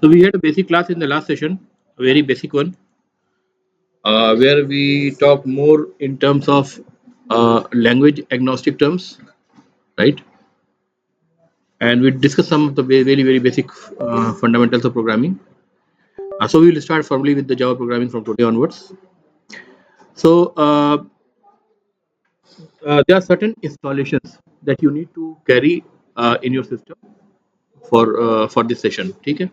So we had a basic class in the last session, a very basic one, where we talked more in terms of language agnostic terms, right? And we discussed some of the very basic fundamentals of programming. So we will start formally with the Java programming from today onwards. So there are certain installations that you need to carry in your system for this session. Okay.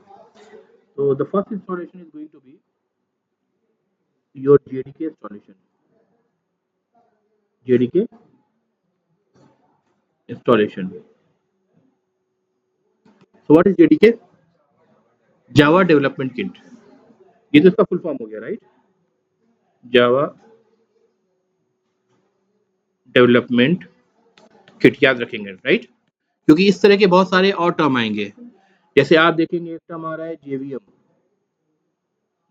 So the first installation is going to be your JDK installation. JDK installation. So what is JDK? Java Development Kit. ये तो इसका full form हो गया, right? Java development kit याद रखेंगे, right? क्योंकि इस तरह के बहुत सारे और टर्म आएंगे, जैसे आप देखेंगे एक टर्म आ रहा है जेवीएम,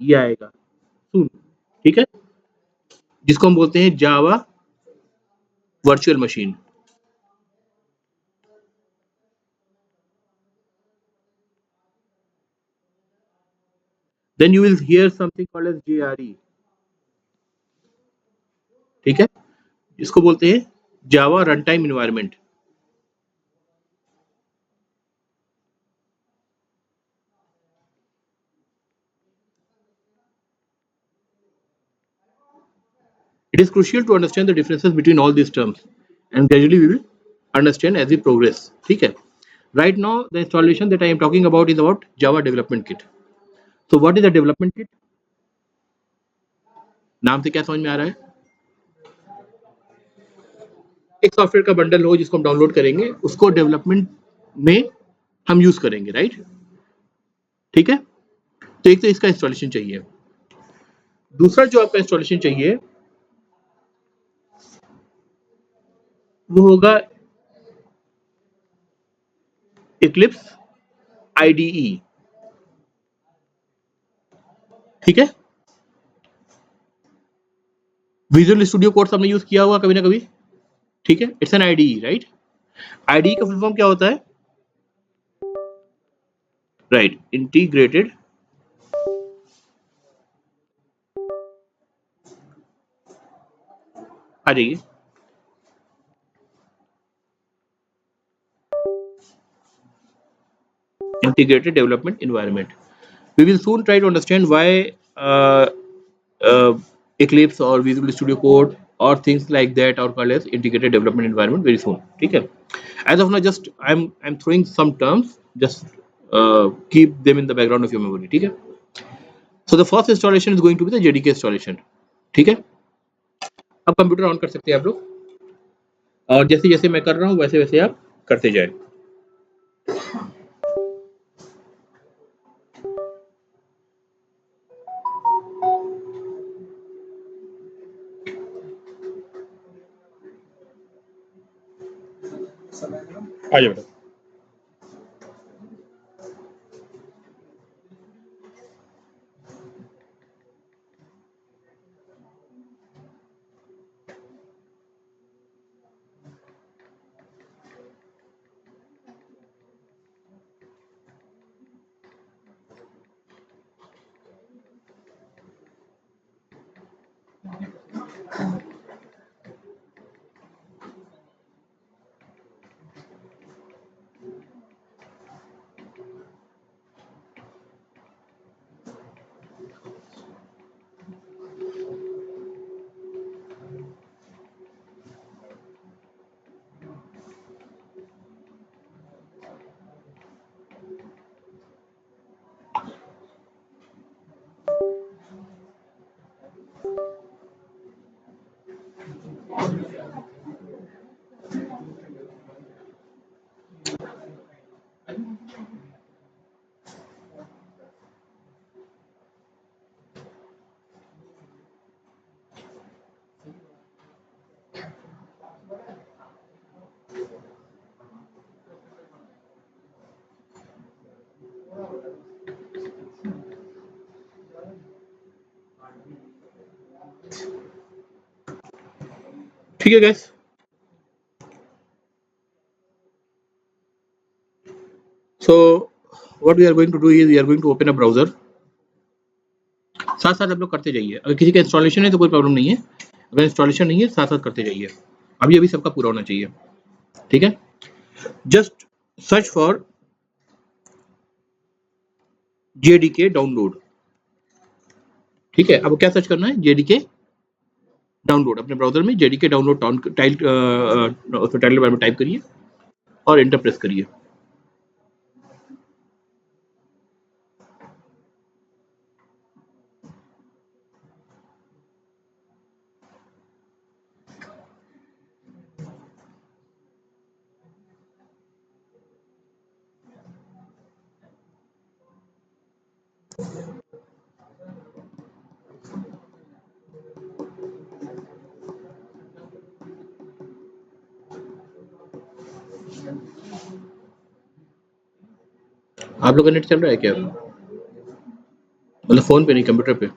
ये आएगा सुन, ठीक है, जिसको हम बोलते हैं Java virtual machine. Then you will hear something called as JRE, ठीक है, जिसको बोलते हैं Java run time environment. It is crucial to understand the differences between all these terms, and gradually we will understand as we progress. ठीक है. Right now the installation that I am talking about is about Java Development Kit. So what is a development kit? नाम से क्या समझ में आ रहा है? एक सॉफ्टवेयर का बंडल हो जिसको हम डाउनलोड करेंगे, उसको डेवलपमेंट में हम यूज करेंगे, राइट? ठीक है. तो एक तो इसका इंस्टॉलेशन चाहिए. दूसरा जो आपका इंस्टॉलेशन चाहिए वो होगा Eclipse IDE. ठीक है. विजुअल स्टूडियो कोड हमने यूज किया हुआ कभी ना कभी, ठीक है. It's an IDE, right? IDE का फुल फॉर्म क्या होता है? राइट, इंटीग्रेटेड आ जाइए. Integrated Development Environment. We will soon try to understand why uh, Eclipse or Visual Studio Code or things like that are called as integrated development environment very soon. Okay. As of now, just I'm throwing some terms. Just keep them in the background of your memory. Okay. So the first installation is going to be the JDK installation. ठीक है. अब computer on कर सकते हैं आप लोग, और जैसे जैसे मैं कर रहा हूँ वैसे वैसे आप करते जाए. आ जाओ बेटा. ठीक है guys. So what we are going to do is we are going to open a browser. साथ साथ आप लोग करते जाइए, अगर किसी का इंस्टॉलेशन है तो कोई प्रॉब्लम नहीं है, अगर इंस्टॉलेशन नहीं है साथ साथ करते जाइए, अभी सबका पूरा होना चाहिए। ठीक है, just search for JDK download. ठीक है, अब क्या सर्च करना है, जेडीके डाउनलोड, अपने ब्राउजर में जेडीके डाउनलोड टाइटल बार में टाइप करिए और एंटर प्रेस करिए। आप लोग का नेट चल रहा है क्या, मतलब फोन पे नहीं कंप्यूटर पे?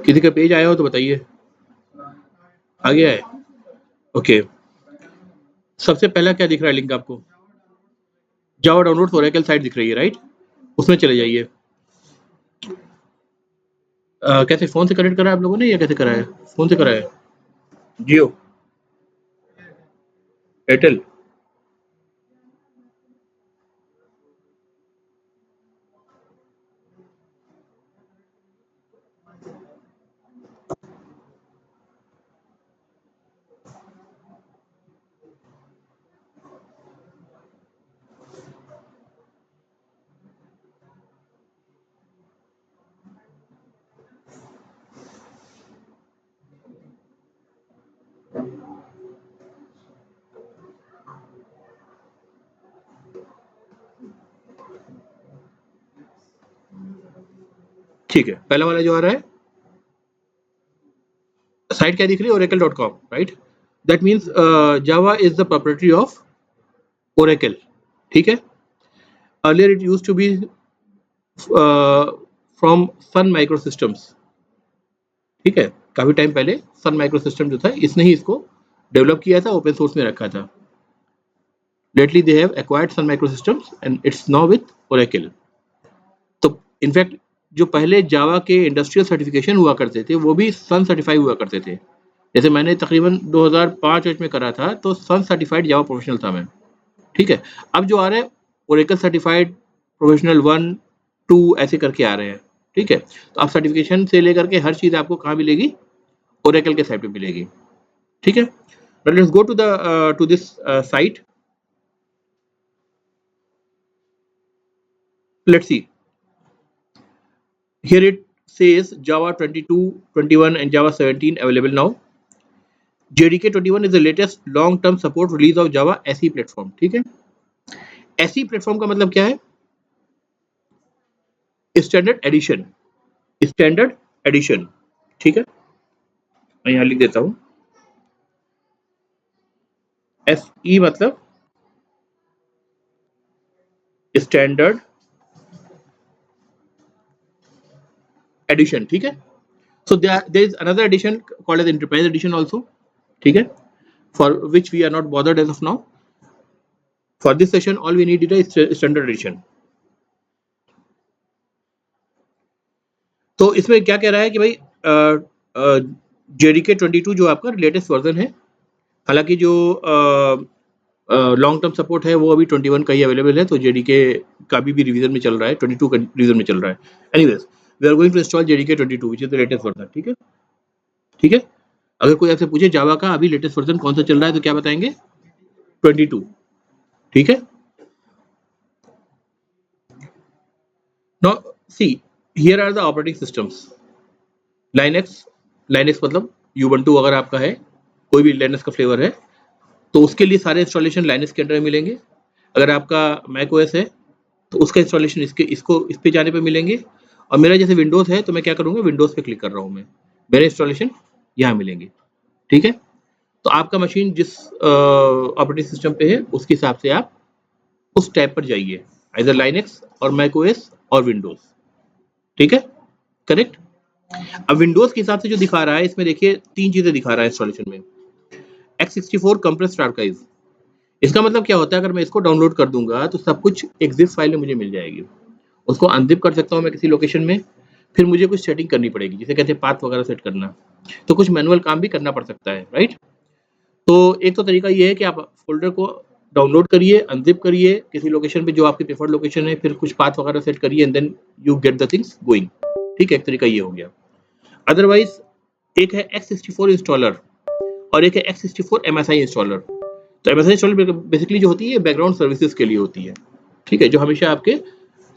किसी का पेज आया हो तो बताइए, आ गया है? ओके, सबसे पहला क्या दिख रहा है लिंक आपको, जावा डाउनलोड ओरेकल साइट दिख रही है, राइट? उसमें चले जाइए। कैसे, फोन से कनेक्ट करा है आप लोगों ने या कैसे करा है? फोन से करा है, जियो, एयरटेल? ठीक है, पहला वाला जो आ रहा है साइट क्या दिख रही है, oracle.com, right? That means Java is the proprietary of Oracle. ठीक है, earlier it used to be from Sun Microsystems. ठीक है, काफी टाइम पहले सन माइक्रो सिस्टम जो था इसने ही इसको डेवलप किया था, ओपन सोर्स में रखा था। Lately they have acquired Sun Microsystems and it's now with Oracle. तो इनफैक्ट जो पहले जावा के इंडस्ट्रियल सर्टिफिकेशन हुआ करते थे वो भी सन सर्टिफाइड हुआ करते थे। जैसे मैंने तकरीबन 2005 में करा था तो सन सर्टिफाइड जावा प्रोफेशनल था मैं। ठीक है, अब जो आ रहे हैं ओरेकल सर्टिफाइड प्रोफेशनल 1 2 ऐसे करके आ रहे हैं। ठीक है, तो आप सर्टिफिकेशन से लेकर के हर चीज आपको कहाँ मिलेगी, ओरेकल के साइट पे मिलेगी। ठीक है, let's go to this site, let's see. Here it says Java 22, 21 and Java 17 available now. JDK 21 is the latest long-term support release of Java SE platform. ठीक है, SE platform का मतलब क्या है, स्टैंडर्ड एडिशन, स्टैंडर्ड एडिशन। ठीक है, मैं यहाँ लिख देता हूँ, SE मतलब स्टैंडर्ड एडिशन। ठीक है, so there is another edition called as enterprise edition also. ठीक है, for which we are not bothered as of now. For this session all we need is a standard edition. तो इसमें क्या कह रहा है कि भाई JDK 22 जो आपका लेटेस्ट वर्जन है, हालांकि जो लॉन्ग टर्म सपोर्ट है वो अभी 21 का ही अवेलेबल है, तो JDK का भी रिवीजन में चल रहा है, 22 का रिवीजन में चल रहा है। Anyways we are going to install JDK 22 which is the latest version. ठीक है, ठीक है, अगर कोई आपसे पूछे जावा का अभी लेटेस्ट वर्जन कौन सा चल रहा है तो क्या बताएंगे, 22। ठीक है, Now see, here are the operating systems. Linux, Linux मतलब Ubuntu अगर आपका है, कोई भी Linux का फ्लेवर है, तो उसके लिए सारे इंस्टॉलेशन Linux के अंडर में मिलेंगे। अगर आपका मैक ओएस है, तो उसका इंस्टॉलेशन इस पे जाने पे मिलेंगे। और मेरा जैसे विंडोज़ है, तो मैं क्या करूँगा, विंडोज़ पे क्लिक कर रहा हूँ मैं, मेरे इंस्टॉलेशन यहाँ मिलेंगे। ठीक है? तो आपका मशीन जिस ऑपरेटिंग सिस्टम पे है, उसके हिसाब से आप उस टैब पर जाइए, आइदर लाइनेक्स और मैक ओएस और विंडोज। ठीक है, करेक्ट। अब विंडोज के हिसाब से जो दिखा रहा है, इसमें देखिए 3 चीजें दिखा रहा है इंस्टॉलेशन में। x64 कंप्रेस्ड आर्काइव, इसका मतलब क्या होता है, अगर मैं इसको डाउनलोड कर दूंगा तो सब कुछ एक जिप फाइल में मुझे मिल जाएगी। उसको अनजिप कर सकता हूँ मैं किसी लोकेशन में, फिर मुझे कुछ सेटिंग करनी पड़ेगी, जिसे कहते हैं पाथ वगैरह सेट करना, तो कुछ मैनुअल काम भी करना पड़ सकता है, राइट। तो एक तो तरीका ये है कि आप फ़ोल्डर को डाउनलोड करिए, अनज़िप करिए किसी लोकेशन पे जो आपकी प्रेफर्ड लोकेशन है, फिर कुछ पाथ वगैरह सेट करिए and then you get the things going. ठीक है, एक तरीका ये हो गया। अदरवाइज़ एक है x64 इंस्टॉलर और एक है x64 MSI इंस्टॉलर। तो MSI इंस्टॉलर बेसिकली जो होती है बैकग्राउंड सर्विसेज के लिए होती है, ठीक है, जो हमेशा आपके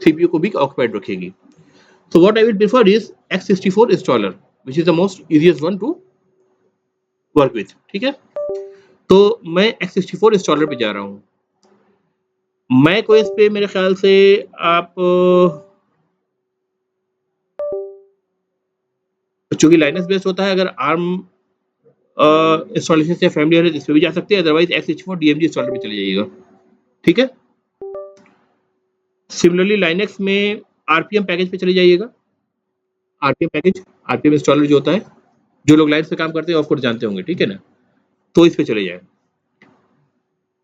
सीपीयू को भी ऑक्युपाइड रखेगी। So what I will prefer is x64 installer, which is the most easiest one to work with। ठीक है, तो मैं x64 इंस्टॉलर पे जा रहा हूँ। मैक ओएस पे मेरे ख्याल से आप चूंकि लाइनक्स बेस्ड होता है, अगर आर्म इंस्टॉलेशन से फैमिलियर है, इस पे भी जा सकते हैं, अदरवाइज x64 DMG इंस्टॉलर पे चले जाइएगा। ठीक है, सिमिलरली लाइनक्स में आरपीएम पैकेज पे चले जाइएगा। आरपीएम पैकेज, आरपीएम इंस्टॉलर जो होता है, जो लोग लाइन्स पे काम करते हैं ऑफकोर्स जानते होंगे, ठीक है ना, तो इस पे चले जाए।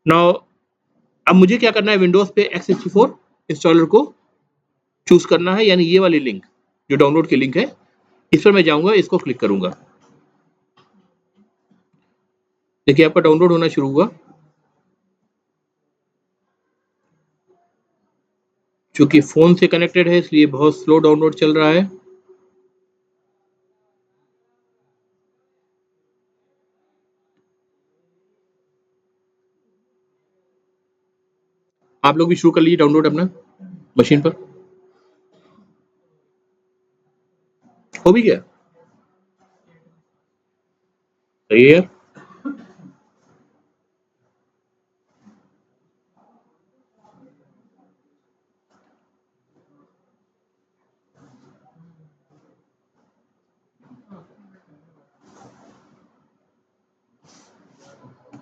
नाउ अब मुझे क्या करना है, विंडोज पे x64 इंस्टॉलर को चूज करना है, यानी ये वाली लिंक जो डाउनलोड की लिंक है, इस पर मैं जाऊंगा, इसको क्लिक करूंगा। देखिए आपका डाउनलोड होना शुरू हुआ। चूंकि फोन से कनेक्टेड है, इसलिए बहुत स्लो डाउनलोड चल रहा है। आप लोग भी शुरू कर लीजिए डाउनलोड अपना मशीन पर। हो भी गया, सही है यार।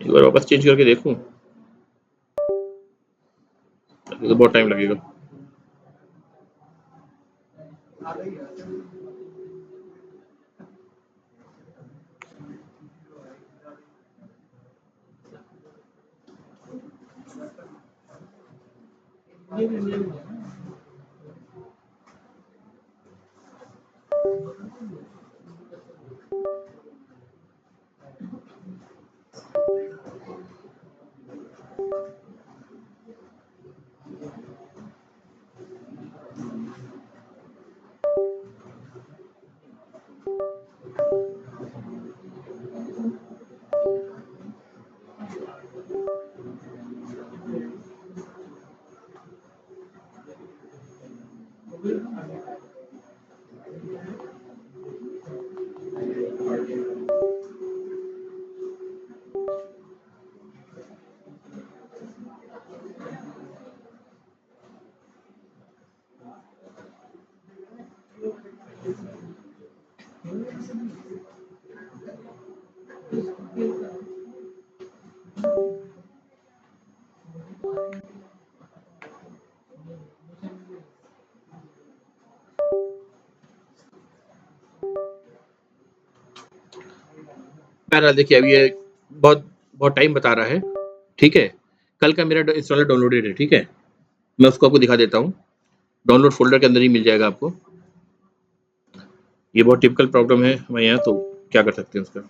एक बार वापस चेंज करके देखूं, तो बहुत टाइम लगेगा। बहरहाल देखिए, अब ये बहुत बहुत टाइम बता रहा है। ठीक है, कल का मेरा इंस्टॉलर डाउनलोडेड है। ठीक है, मैं उसको आपको दिखा देता हूँ, डाउनलोड फोल्डर के अंदर ही मिल जाएगा आपको। ये बहुत टिपिकल प्रॉब्लम है हमारे यहाँ, तो क्या कर सकते हैं उसका।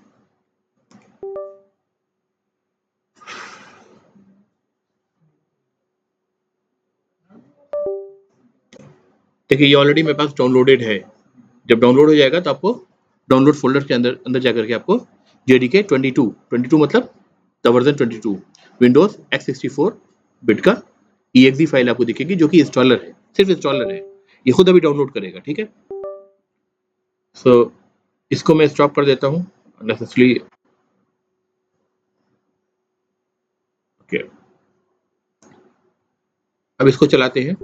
देखिए ये ऑलरेडी मेरे पास डाउनलोडेड है। जब डाउनलोड हो जाएगा तो आपको डाउनलोड फोल्डर के अंदर अंदर जाकर के आपको JDK 22 मतलब the version 22 Windows x64 bit का exe फाइल आपको दिखेगी, जो कि इंस्टॉलर है, सिर्फ इंस्टॉलर है। ये खुद अभी डाउनलोड करेगा, ठीक है। सो इसको मैं स्टॉप कर देता हूँ नेसेसरी। ओके, अब इसको चलाते हैं।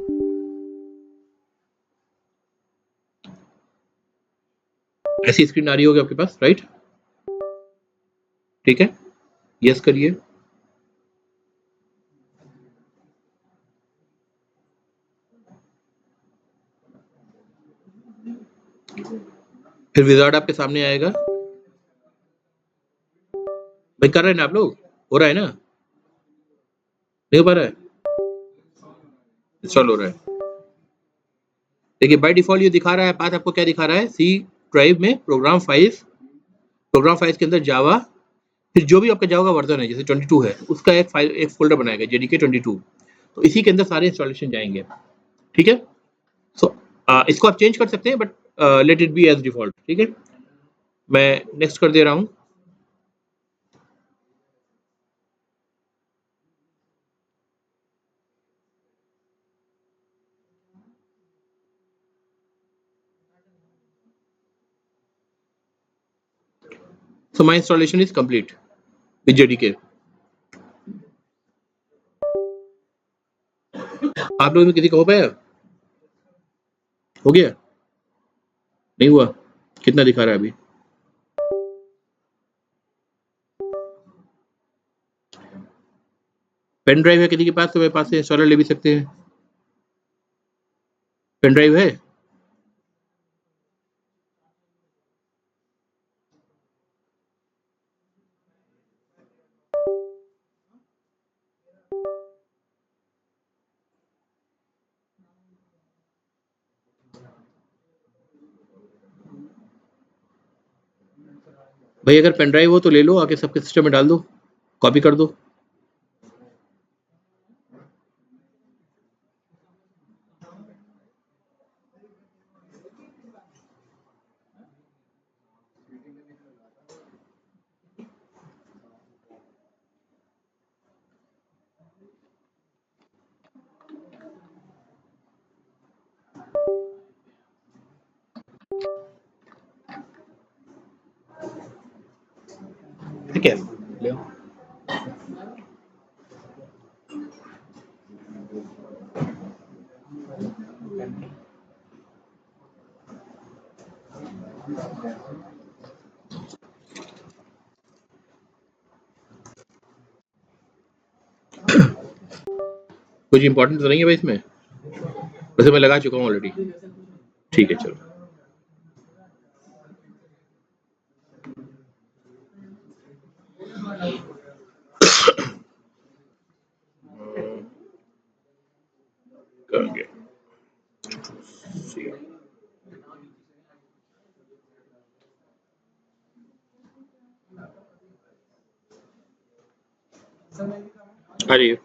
ऐसी स्क्रीन आ रही होगी आपके पास, राइट? ठीक है, यस करिए। फिर विजार्ड आपके सामने आएगा। भाई कर रहे हैं ना आप लोग? हो रहा है ना? नहीं हो पा रहा है? इंस्टॉल हो रहा है। देखिए बाय डिफॉल्ट ये दिखा रहा है, पाथ आपको क्या दिखा रहा है, सी ड्राइव में प्रोग्राम फाइल्स के अंदर जावा, फिर जो भी आपका जावा का वर्जन है, जैसे 22 है, उसका एक फाइल, एक फोल्डर बनाएगा जेडीके 22। तो इसी के अंदर सारे इंस्टॉलेशन जाएंगे, ठीक है। सो इसको आप चेंज कर सकते हैं, but let it be as default, ठीक है। मैं नेक्स्ट कर दे रहा हूँ। So my installation is complete with JDK. आप लोगों में किसी का हो पाया? हो गया? नहीं हुआ? कितना दिखा रहा है अभी? पेन ड्राइव है किसी के पास तो मेरे पास से इंस्टॉलर ले भी सकते हैं। पेन ड्राइव है? भाई अगर पेन ड्राइव हो तो ले लो, आके सबके सिस्टम में डाल दो, कॉपी कर दो। ठीक है, ले आओ। कुछ इंपॉर्टेंट तो नहीं है भाई इसमें? वैसे मैं लगा चुका हूँ ऑलरेडी। ठीक है चलो। कर गया। अरे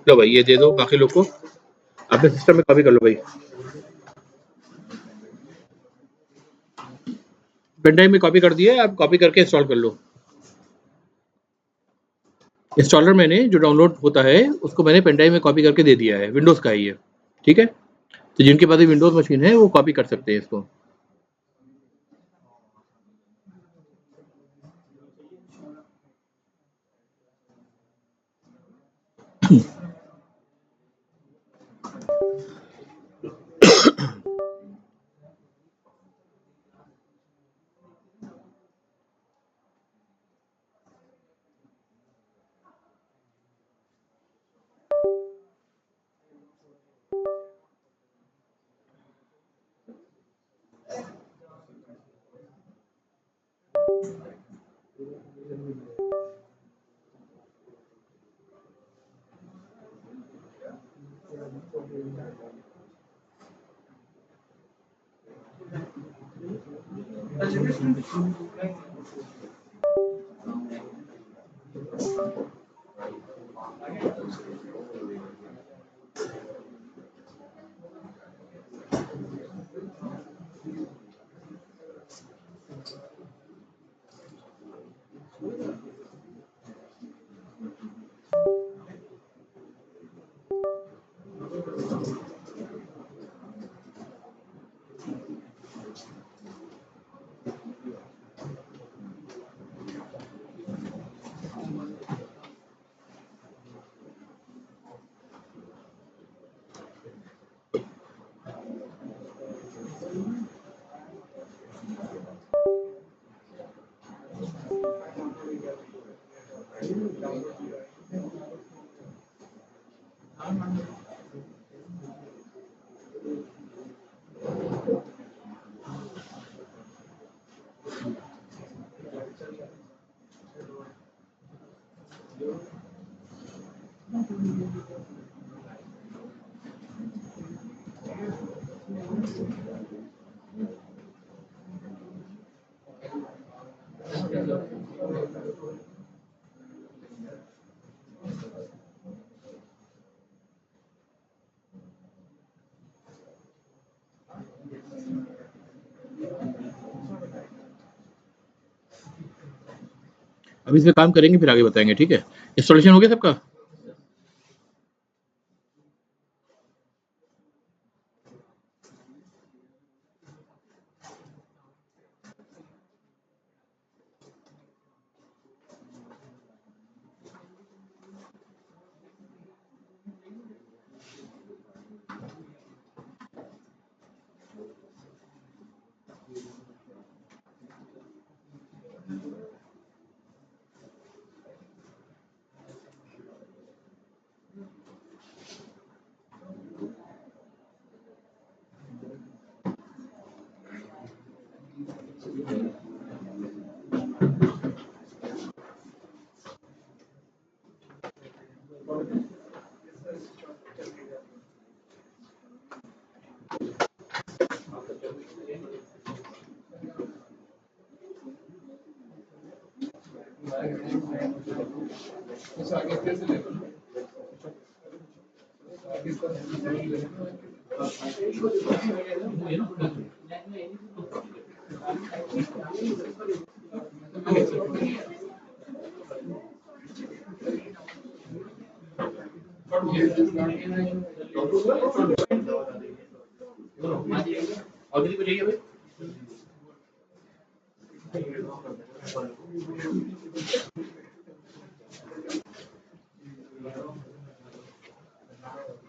लो भाई ये दे दो बाकी लोग को, अपने सिस्टम में कॉपी कर लो भाई। पेन ड्राइव में कॉपी कर दिए, आप कॉपी करके इंस्टॉल कर लो। इंस्टॉलर मैंने जो डाउनलोड होता है उसको मैंने पेन ड्राइव में कॉपी करके दे दिया है, विंडोज़ का है ये, ठीक है। तो जिनके पास विंडोज़ मशीन है वो कॉपी कर सकते हैं इसको। अभी इस पे काम करेंगे फिर आगे बताएंगे, ठीक है। इंस्टॉलेशन हो गया सबका?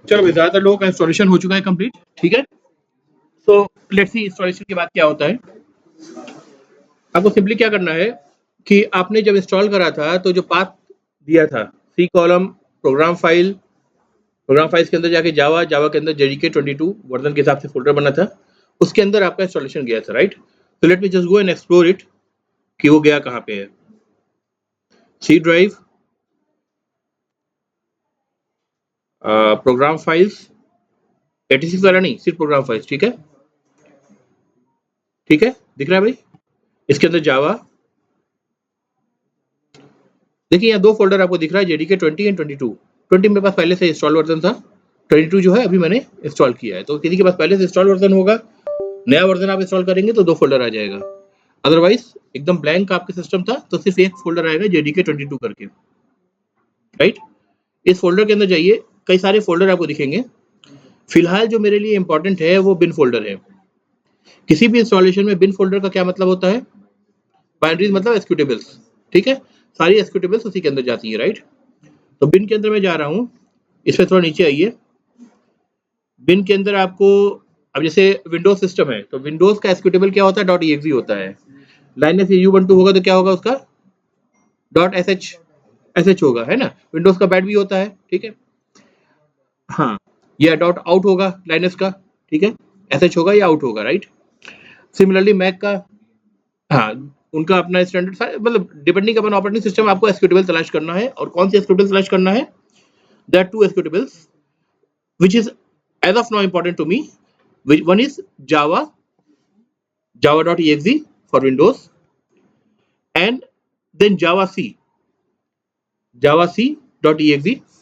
चलो भाई, ज्यादातर लोगों का इंस्टॉलेशन हो चुका है कंप्लीट, ठीक है। तो लेट्स सी इंस्टॉलेशन के बाद क्या होता है। आपको सिंपली क्या करना है कि आपने जब इंस्टॉल करा था तो जो पाथ दिया था, सी कॉलम प्रोग्राम फाइल्स के अंदर जाके जावा के अंदर JDK 22 वर्जन के हिसाब से फोल्डर बना था, उसके अंदर आपका इंस्टॉलेशन गया था, राइट। तो let me just go and explore it कि वो गया कहाँ पे है। सी ड्राइव, प्रोग्राम फाइल्स, 86 वाला नहीं, सिर्फ प्रोग्राम फाइल्स, ठीक है। ठीक है, दिख रहा है भाई? इसके अंदर जावा, देखिए यहाँ दो फोल्डर आपको दिख रहा है, JDK 20 एंड 22। 20 मेरे पास पहले से इंस्टॉल वर्जन था, 22 जो है अभी मैंने इंस्टॉल किया है। तो किसी के पास पहले से इंस्टॉल वर्जन होगा, नया वर्जन आप इंस्टॉल करेंगे तो दो फोल्डर आ जाएगा। अदरवाइज एकदम ब्लैंक आपके सिस्टम था तो सिर्फ एक फोल्डर आएगा JDK 22 करके, राइट। इस फोल्डर के अंदर जाइए, कई सारे फोल्डर आपको दिखेंगे। फिलहाल जो मेरे लिए इंपॉर्टेंट है वो बिन फोल्डर है। किसी भी इंस्टॉलेशन में बिन फोल्डर का क्या मतलब होता है? बाइनरीज मतलब एक्सिक्यूटेबल्स, ठीक है। सारी एक्सिक्यूटेबल्स उसी के अंदर जाती है, राइट। तो बिन के अंदर मैं जा रहा हूँ, इस पर थोड़ा नीचे आइए। बिन के अंदर आपको, अब जैसे विंडोज सिस्टम है तो विंडोज का एक्सिक्यूटेबल क्या होता है? .exe होता है। लाइनस U12 होगा तो क्या होगा उसका? .sh होगा, है ना। विंडोज का बैट भी होता है, ठीक है। हाँ, या .out होगा लाइनस का, ठीक है। sh होगा या आउट होगा, राइट। सिमिलरली मैक का, हाँ, उनका अपना स्टैंडर्ड, मतलब डिपेंडिंग अपन ऑपरेटिंग सिस्टम आपको एक्सिक्यूटेबल तलाश करना है। और कौन सी एक्सिक्यूटेबल तलाश करना है? There are two executables which is as of now important to me. Which one is Java java.exe for Windows, and then javac.exe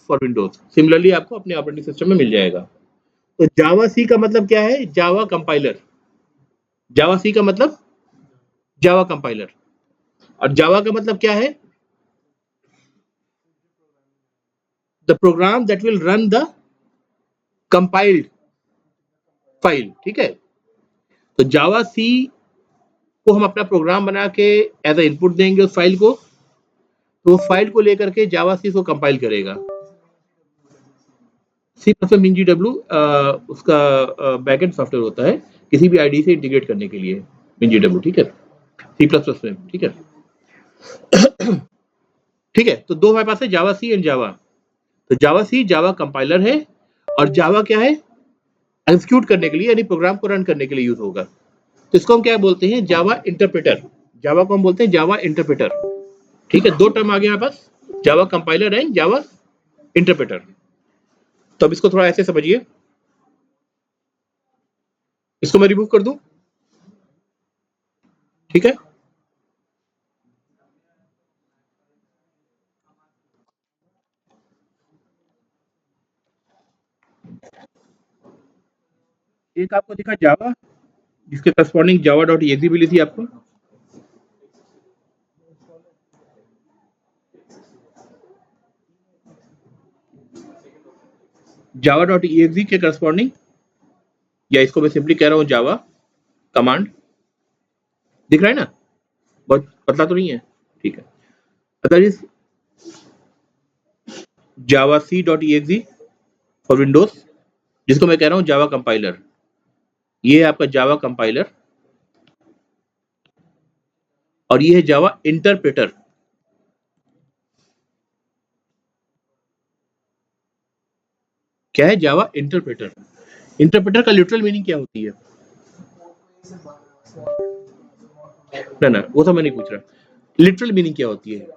for Windows. Similarly आपको अपने ऑपरेटिंग सिस्टम में मिल जाएगा. तो जावा सी का मतलब क्या है? Java compiler. जावा सी का मतलब जावा कंपाइलर. और जावा का मतलब क्या है? The program that will run the compiled file. ठीक है. तो जावा सी को हम अपना प्रोग्राम बना के एज ए इनपुट देंगे उस फाइल को, तो उस फाइल को लेकर के जावा सी को कंपाइल करेगा. सी प्लस में MinGW उसका बैकएंड सॉफ्टवेयर होता है किसी भी आईडी से इंटीग्रेट करने के लिए. MinGW. ठीक है. सी प्लस प्लस में. ठीक है. ठीक है. तो दो हमारे पास है, जावा सी एंड जावा. तो जावा सी जावा कंपाइलर है, और जावा क्या है? एग्जीक्यूट करने के लिए, यानी प्रोग्राम को रन करने के लिए यूज होगा. तो इसको हम क्या बोलते हैं? जावा इंटरप्रेटर. जावा को हम बोलते हैं जावा इंटरप्रेटर. ठीक है. दो टर्म आ गए हमारे पास, Java compiler and Java interpreter. तो अब इसको थोड़ा ऐसे समझिए. इसको मैं रिमूव कर दूं. ठीक है. एक आपको दिखा जावा, जिसके करस्पॉन्डिंग java.exe मिली थी आपको. java.exe के करस्पॉन्डिंग, या इसको मैं सिंपली कह रहा हूं जावा कमांड. दिख रहा है ना? बहुत पतला तो नहीं है. ठीक है. अगर इस javac.exe फॉर विंडोज, जिसको मैं कह रहा हूं जावा कंपाइलर, ये है आपका जावा कंपाइलर, और ये है जावा इंटरप्रेटर. क्या है? जावा इंटरप्रेटर. इंटरप्रेटर का लिटरल मीनिंग क्या होती है? ना वो तो मैं नहीं पूछ रहा. लिटरल मीनिंग क्या होती है?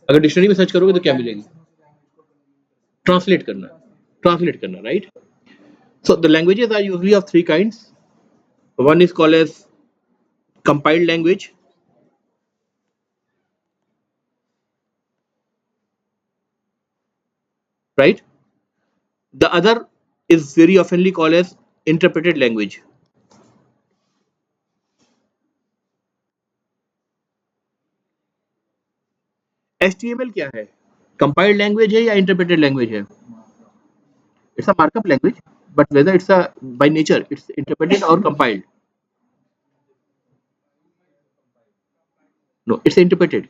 अगर डिक्शनरी में सर्च करोगे तो क्या मिलेगी? ट्रांसलेट करना. ट्रांसलेट करना, right? So the languages are usually of three kinds. One is called as compiled language. Right? The other is very oftenly called as interpreted language. HTML क्या है? Compiled language है या interpreted language है? It's a markup language, but whether it's a by nature it's interpreted or compiled. No, it's interpreted.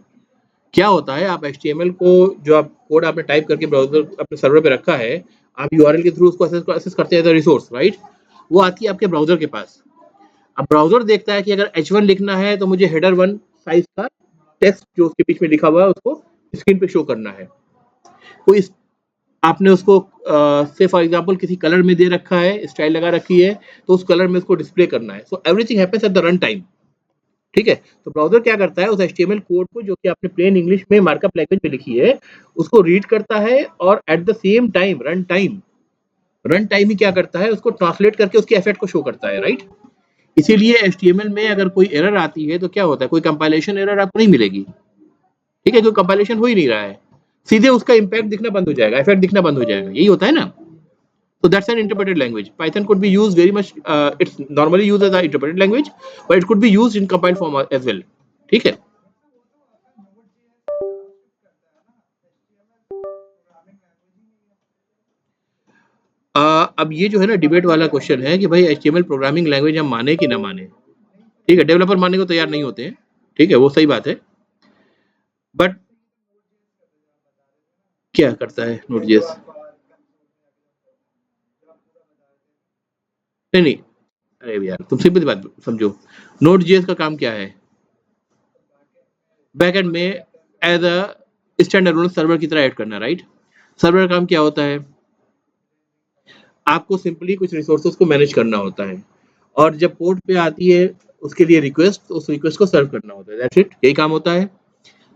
क्या होता है? आप HTML को, जो आप कोड आपने टाइप करके ब्राउजर अपने सर्वर पे रखा है, आप URL के थ्रू उसको एक्सेस करते हैं एज अ रिसोर्स, राइट? वो आती है आपके ब्राउजर के पास. अब ब्राउजर देखता है कि अगर H1 लिखना है तो मुझे हेडर 1 साइज का टेक्स्ट जो उसके बीच में लिखा हुआ है उसको स्क्रीन पे शो करना है. तो इस आपने उसको से फॉर एग्जांपल किसी कलर में दे रखा है, स्टाइल लगा रखी है, तो उस कलर में उसको डिस्प्ले करना है. So everything happens at the run time. ठीक है. तो ब्राउजर क्या करता है? उस HTML कोड को, जो कि आपने प्लेन इंग्लिश में मार्कअप लैंग्वेज में लिखी है, उसको रीड करता है, और at the same time run time ही क्या करता है? उसको ट्रांसलेट करके उसके इफेक्ट को शो करता है, राइट? इसीलिए HTML में अगर कोई एरर आती है तो क्या होता है? कोई कंपाइलेशन एरर आपको नहीं मिलेगी. ठीक है. कोई कंपाइलेशन हो ही नहीं रहा है, सीधे उसका इम्पैक्ट दिखना बंद हो जाएगा, इफेक्ट दिखना बंद हो जाएगा. यही होता है ना? So that's an interpreted language. Python could be used very much. It's normally used as an interpreted language, but it could be used in compiled form as well. ठीक है. अब ये जो है ना डिबेट वाला क्वेश्चन है कि भाई HTML प्रोग्रामिंग लैंग्वेज हम माने कि ना माने. ठीक है. डेवलपर मानने को तैयार नहीं होते हैं. ठीक है, वो सही बात है. बट क्या करता है Node.js? नहीं, अरे यार तुम सिंपल बात समझो. Node.js का काम क्या है? बैकएंड में as a standalone server की तरह ऐड करना, राइट? सर्वर का काम क्या होता है? आपको सिंपली कुछ रिसोर्सेज को मैनेज करना होता है, और जब पोर्ट पे आती है उसके लिए रिक्वेस्ट, उस रिक्वेस्ट को सर्व करना होता है. That's it. यही काम होता है.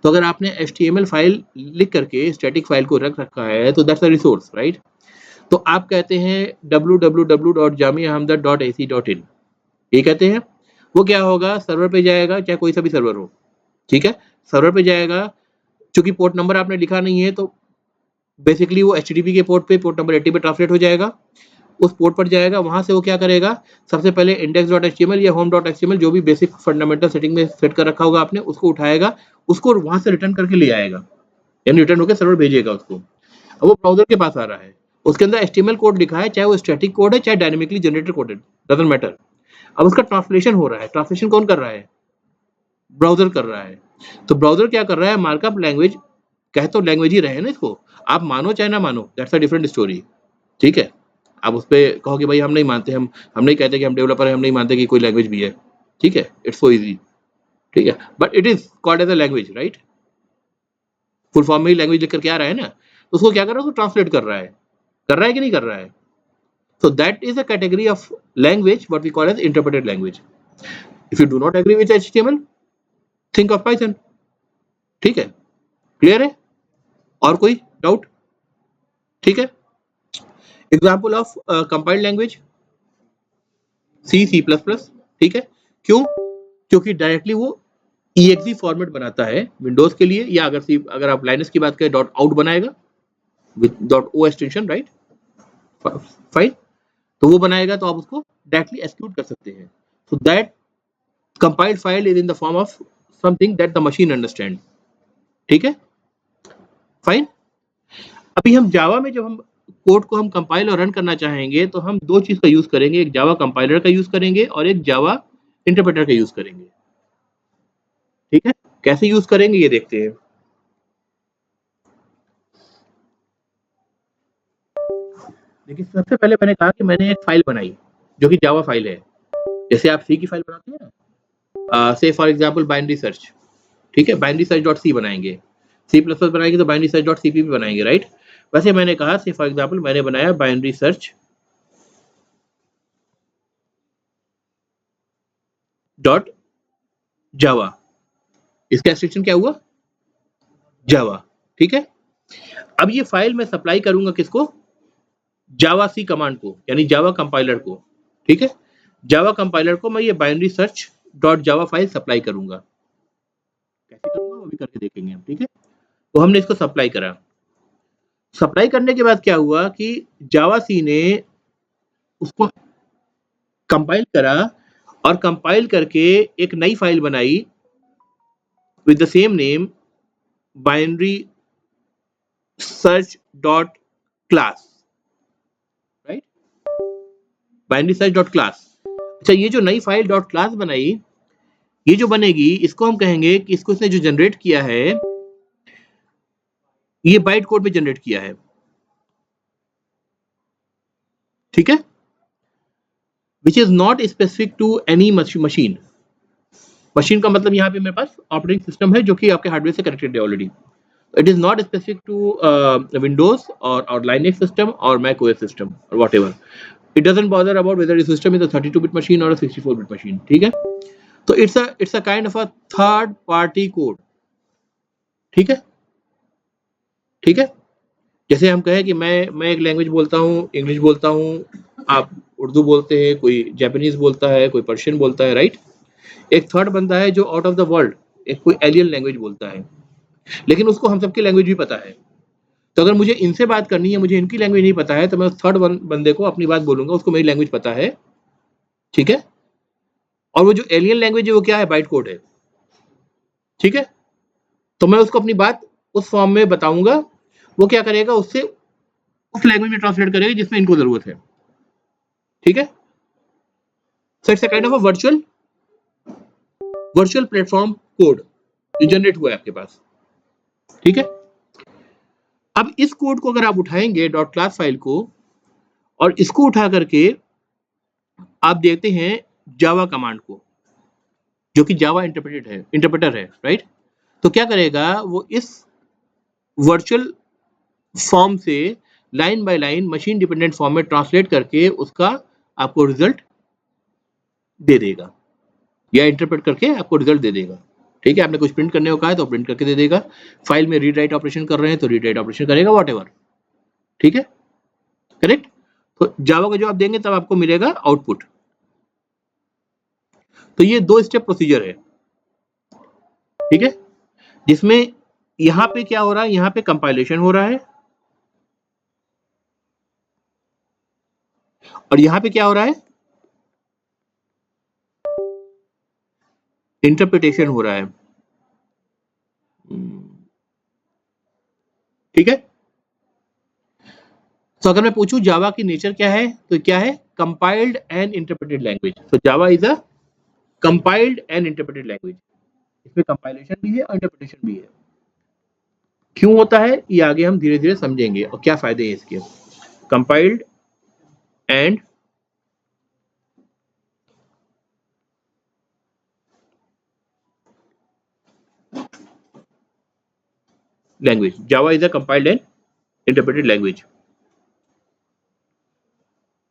तो अगर आपने HTML फाइल लिख करके स्टैटिक फाइल को रख रखा है तो दैट्स अ रिसोर्स, राइट? तो आप कहते हैं www.jamiahamdard.ac.in, ये कहते हैं. वो क्या होगा, सर्वर पे जाएगा, चाहे कोई सा भी सर्वर हो, ठीक है, सर्वर पे जाएगा, चूंकि पोर्ट नंबर आपने लिखा नहीं है तो बेसिकली वो HTTP के पोर्ट पे, पोर्ट नंबर 80 पे ट्रांसलेट हो जाएगा, उस पोर्ट पर जाएगा, वहां से वो क्या करेगा, सबसे पहले index.html या home.html जो भी बेसिक फंडामेंटल सेटिंग में सेट कर रखा होगा आपने, उसको उठाएगा, उसको वहां से रिटर्न करके ले आएगा, यानी रिटर्न होकर सर्वर भेजेगा उसको। अब वो ब्राउजर के पास आ रहा है, उसके अंदर HTML कोड लिखा है, चाहे वो स्टैटिक कोड है चाहे डायनेमिकली जनरेटेड कोड है, डजंट मैटर। अब उसका ट्रांसलेशन हो रहा है, ट्रांसलेशन कौन कर रहा है, ब्राउजर कर रहा है। तो ब्राउजर क्या कर रहा है, मार्कअप लैंग्वेज, कह तो लैंग्वेज ही रहे ना इसको, आप मानो चाहे ना मानो, दैट्स अ डिफरेंट स्टोरी, ठीक है। आप उस पे कहो कि भाई हम नहीं मानते, हम नहीं कहते कि हम डेवलपर हैं, हम नहीं मानते कि कोई लैंग्वेज भी है, ठीक है, इट्स सो इजी, ठीक है, but it is called as a language, right, full form में ही लैंग्वेज लिख करके आ रहा है ना, तो उसको क्या कर रहा है, उसको ट्रांसलेट कर रहा है कि नहीं कर रहा है। So that is a category of language what we call as interpreted language. If you do not agree with HTML, think of Python. ठीक है, क्लियर है, और कोई डाउट, ठीक है। Example of compiled language C++, ठीक है, क्यों, क्योंकि डायरेक्टली वो exe फॉर्मेट बनाता है विंडोज के लिए, या अगर आप लाइनस की बात करें डॉट आउट बनाएगा with .o extension, right, fine, तो वो बनाएगा, तो आप उसको डायरेक्टली एक्सिक्यूट कर सकते हैं। So that compiled file is in the form of something that the machine understand, ठीक है, फाइन। अभी हम जावा में जब हम कोड को हम कंपाइल और रन करना चाहेंगे तो हम दो चीज का यूज करेंगे, एक जावा कंपाइलर का यूज करेंगे और एक जावा इंटरप्रेटर का यूज करेंगे, ठीक है। कैसे यूज करेंगे ये देखते हैं। देखिए, सबसे पहले मैंने कहा कि मैंने एक फाइल बनाई जो कि जावा फाइल है, जैसे आप सी की फाइल बनाते हैं ना, से फॉर एग्जांपल बाइनरी सर्च, ठीक है, बाइनरी सर्च डॉट सी बनाएंगे, C++ बनाएंगे तो बाइनरी सर्च डॉट CPP बनाएंगे, राइट। वैसे मैंने कहा से फॉर एग्जांपल मैंने बनाया बाइनरी सर्च डॉट जावा, इसका एक्सटेंशन क्या हुआ, जावा, ठीक है। अब ये फाइल मैं सप्लाई करूंगा किसको, जावा सी कमांड को, यानी जावा कंपाइलर को, ठीक है, जावा कंपाइलर को मैं ये binary search dot Java file supply करूंगा, कैसे करूंगा वो भी करके देखेंगे हम, ठीक है। तो हमने इसको सप्लाई करा, सप्लाई करने के बाद क्या हुआ कि जावा सी ने उसको कंपाइल करा, और कंपाइल करके एक नई फाइल बनाई with the same name binary search dot class, right, binary search dot class. अच्छा, ये जो नई फाइल डॉट क्लास बनाई, ये जो बनेगी इसको हम कहेंगे कि इसको इसने जो जनरेट किया है ये बाइट कोड में जनरेट किया है, ठीक है, which is not specific to any machine. Machine का मतलब यहाँ पे मेरे पास ऑपरेटिंग सिस्टम है जो कि आपके हार्डवेयर से कनेक्टेड है already. It is not specific to Windows और लाइनेक्स सिस्टम और मैक ओएस सिस्टम और whatever, it doesn't bother about whether system is a 32-bit machine और 64-bit मशीन, ठीक है। तो it's a kind of a third party code, ठीक है, ठीक है। जैसे हम कहें कि मैं एक लैंग्वेज बोलता हूँ, इंग्लिश बोलता हूँ, आप उर्दू बोलते हैं, कोई जापानीज बोलता है, कोई पर्शियन बोलता है, राइट। एक थर्ड बंदा है जो आउट ऑफ द वर्ल्ड एक कोई एलियन लैंग्वेज बोलता है, लेकिन उसको हम सबकी लैंग्वेज भी पता है। तो अगर मुझे इनसे बात करनी है, मुझे इनकी लैंग्वेज नहीं पता है, तो मैं उस थर्ड बंदे को अपनी बात बोलूंगा, उसको मेरी लैंग्वेज पता है, ठीक है। और वो जो एलियन लैंग्वेज है वो क्या है, बाइट कोड है, ठीक है। तो मैं उसको अपनी बात उस फॉर्म में बताऊंगा, वो क्या करेगा, उससे उस लैंग्वेज में ट्रांसलेट करेगा जिसमें इनको जरूरत है, ठीक है। So it's a kind of a virtual platform code जो जनरेट हुआ है आपके पास, ठीक है। अब इस कोड को अगर आप उठाएंगे डॉट क्लास फाइल को और इसको उठा करके आप देखते हैं जावा कमांड को जो कि जावा इंटरप्रेटर है, राइट। तो क्या करेगा, वो इस वर्चुअल फॉर्म से line by line machine dependent form में ट्रांसलेट करके उसका आपको रिजल्ट दे देगा, या इंटरप्रेट करके आपको रिजल्ट दे देगा, ठीक है। आपने कुछ प्रिंट करने को कहा है तो प्रिंट करके दे देगा, फाइल में रीड राइट ऑपरेशन कर रहे हैं तो रीड राइट ऑपरेशन करेगा, वॉट, ठीक है, करेक्ट। तो जावा का जो आप देंगे तब आपको मिलेगा आउटपुट। तो ये 2 स्टेप प्रोसीजर है, ठीक है, जिसमें यहां पे क्या हो रहा है, यहां पे कंपाइलेशन हो रहा है और यहां पे क्या हो रहा है, इंटरप्रिटेशन हो रहा है, ठीक है। तो अगर मैं पूछूं जावा की नेचर क्या है, तो क्या है, कंपाइल्ड एंड इंटरप्रेटेड लैंग्वेज। तो Java is a compiled and interpreted language, इसमें कंपाइलेशन भी है और इंटरप्रिटेशन भी है। क्यों होता है ये आगे हम धीरे धीरे समझेंगे और क्या फायदे हैं इसके। Compiled and language, Java is a compiled and interpreted language,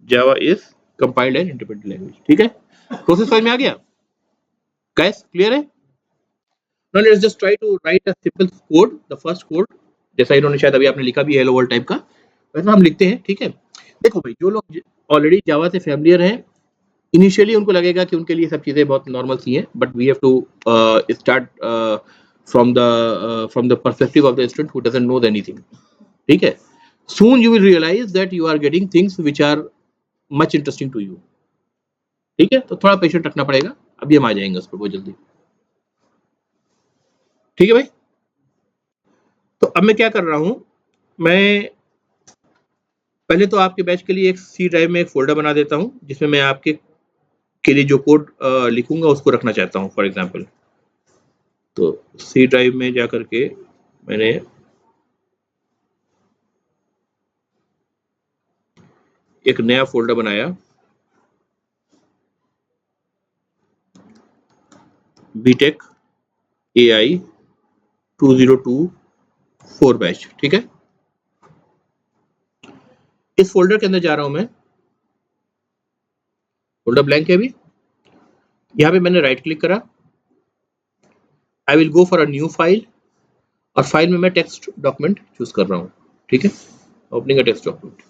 Java is compiled and interpreted language, ठीक है। प्रोसेस समझ में आ गया गाइस, क्लियर है। Now let's just try to write a simple code, the first code, जैसा इन्होंने शायद अभी आपने लिखा भी है हेलो वर्ल्ड टाइप का, वैसा हम लिखते हैं, ठीक है। देखो भाई, जो लोग ऑलरेडी जावा से फैमिलियर हैं, इनिशियली उनको लगेगा कि उनके लिए सब चीजें बहुत नॉर्मल सी हैं, but we have to start from the perspective of the student who doesn't know anything, ठीक है। Soon you will realize that you are getting things which are much interesting to you, ठीक है। तो थोड़ा patient रखना पड़ेगा, अभी हम आ जाएंगे उस पर बहुत जल्दी, ठीक है भाई। तो अब मैं क्या कर रहा हूं, मैं पहले तो आपके बैच के लिए एक सी ड्राइव में एक फोल्डर बना देता हूं, जिसमें मैं आपके के लिए जो कोड लिखूंगा उसको रखना चाहता हूं, फॉर एग्जांपल। तो सी ड्राइव में जा करके मैंने एक नया फोल्डर बनाया, बीटेक AI 2024 बैच, ठीक है। इस फोल्डर के अंदर जा रहा हूं मैं, फोल्डर ब्लैंक है अभी। यहाँ पे मैंने राइट क्लिक करा, I will go for a new file, और फाइल में मैं टेक्स्ट डॉक्यूमेंट चूज कर रहा हूँ, ठीक है। Opening a text document.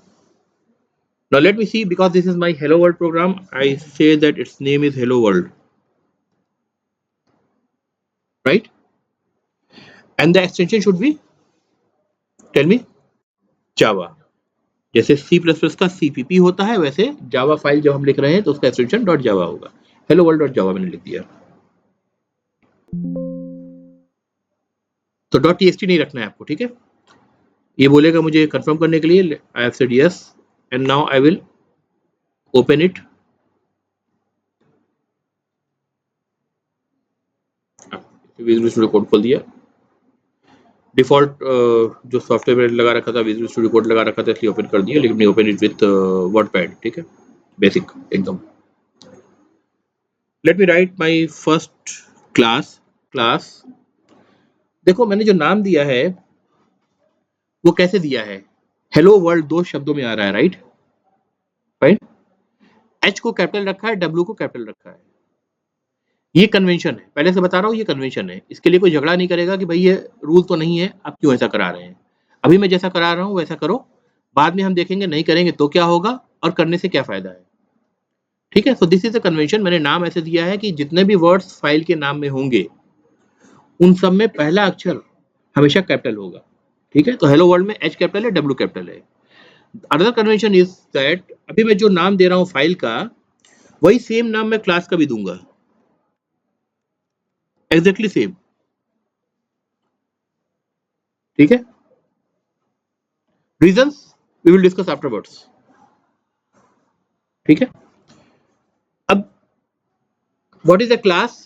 Now let me see, because this is my hello world program, I say that its name is hello world, right? And the extension should be, tell me, Java। जैसे C++ का CPP होता है, वैसे Java file जब हम लिख रहे हैं तो उसका एक्सटेंशन डॉट जावा होगा। हेलो वर्ल्ड डॉट जावा मैंने लिख दिया, तो डॉट टीएक्सटी नहीं रखना है आपको, ठीक है। ये बोलेगा मुझे कंफर्म करने के लिए, I have said yes, and now I will open it. Visual studio code खोल दिया, डिफॉल्ट जो सॉफ्टवेयर लगा रखा था विजुअल स्टूडियो कोड लगा रखा था, इसलिए ओपन कर दिया, लेकिन ओपन इट विथ वर्डपैड, ठीक है, बेसिक एकदम। Let me right my first class. देखो मैंने जो नाम दिया है वो कैसे दिया है, हेलो वर्ल्ड 2 शब्दों में आ रहा है, राइट फाइन। एच को कैपिटल रखा है, डब्ल्यू को कैपिटल रखा है, ये कन्वेंशन है, पहले से बता रहा हूँ ये कन्वेंशन है। इसके लिए कोई झगड़ा नहीं करेगा कि भाई ये रूल तो नहीं है, आप क्यों ऐसा करा रहे हैं। अभी मैं जैसा करा रहा हूँ वैसा करो, बाद में हम देखेंगे नहीं करेंगे तो क्या होगा और करने से क्या फायदा है, ठीक है। So this is a convention. मैंने नाम ऐसे दिया है कि जितने भी वर्ड्स फाइल के नाम में होंगे उन सब में पहला अक्षर हमेशा कैपिटल होगा, ठीक है। तो हेलो वर्ल्ड में एच कैपिटल है, डब्ल्यू कैपिटल है। अनदर कन्वेंशन इज दैट अभी मैं जो नाम दे रहा हूँ फाइल का, वही सेम नाम मैं क्लास का भी दूंगा, एग्जैक्टली सेम, ठीक है। Reasons we will discuss afterwards, ठीक है। अब what is a class,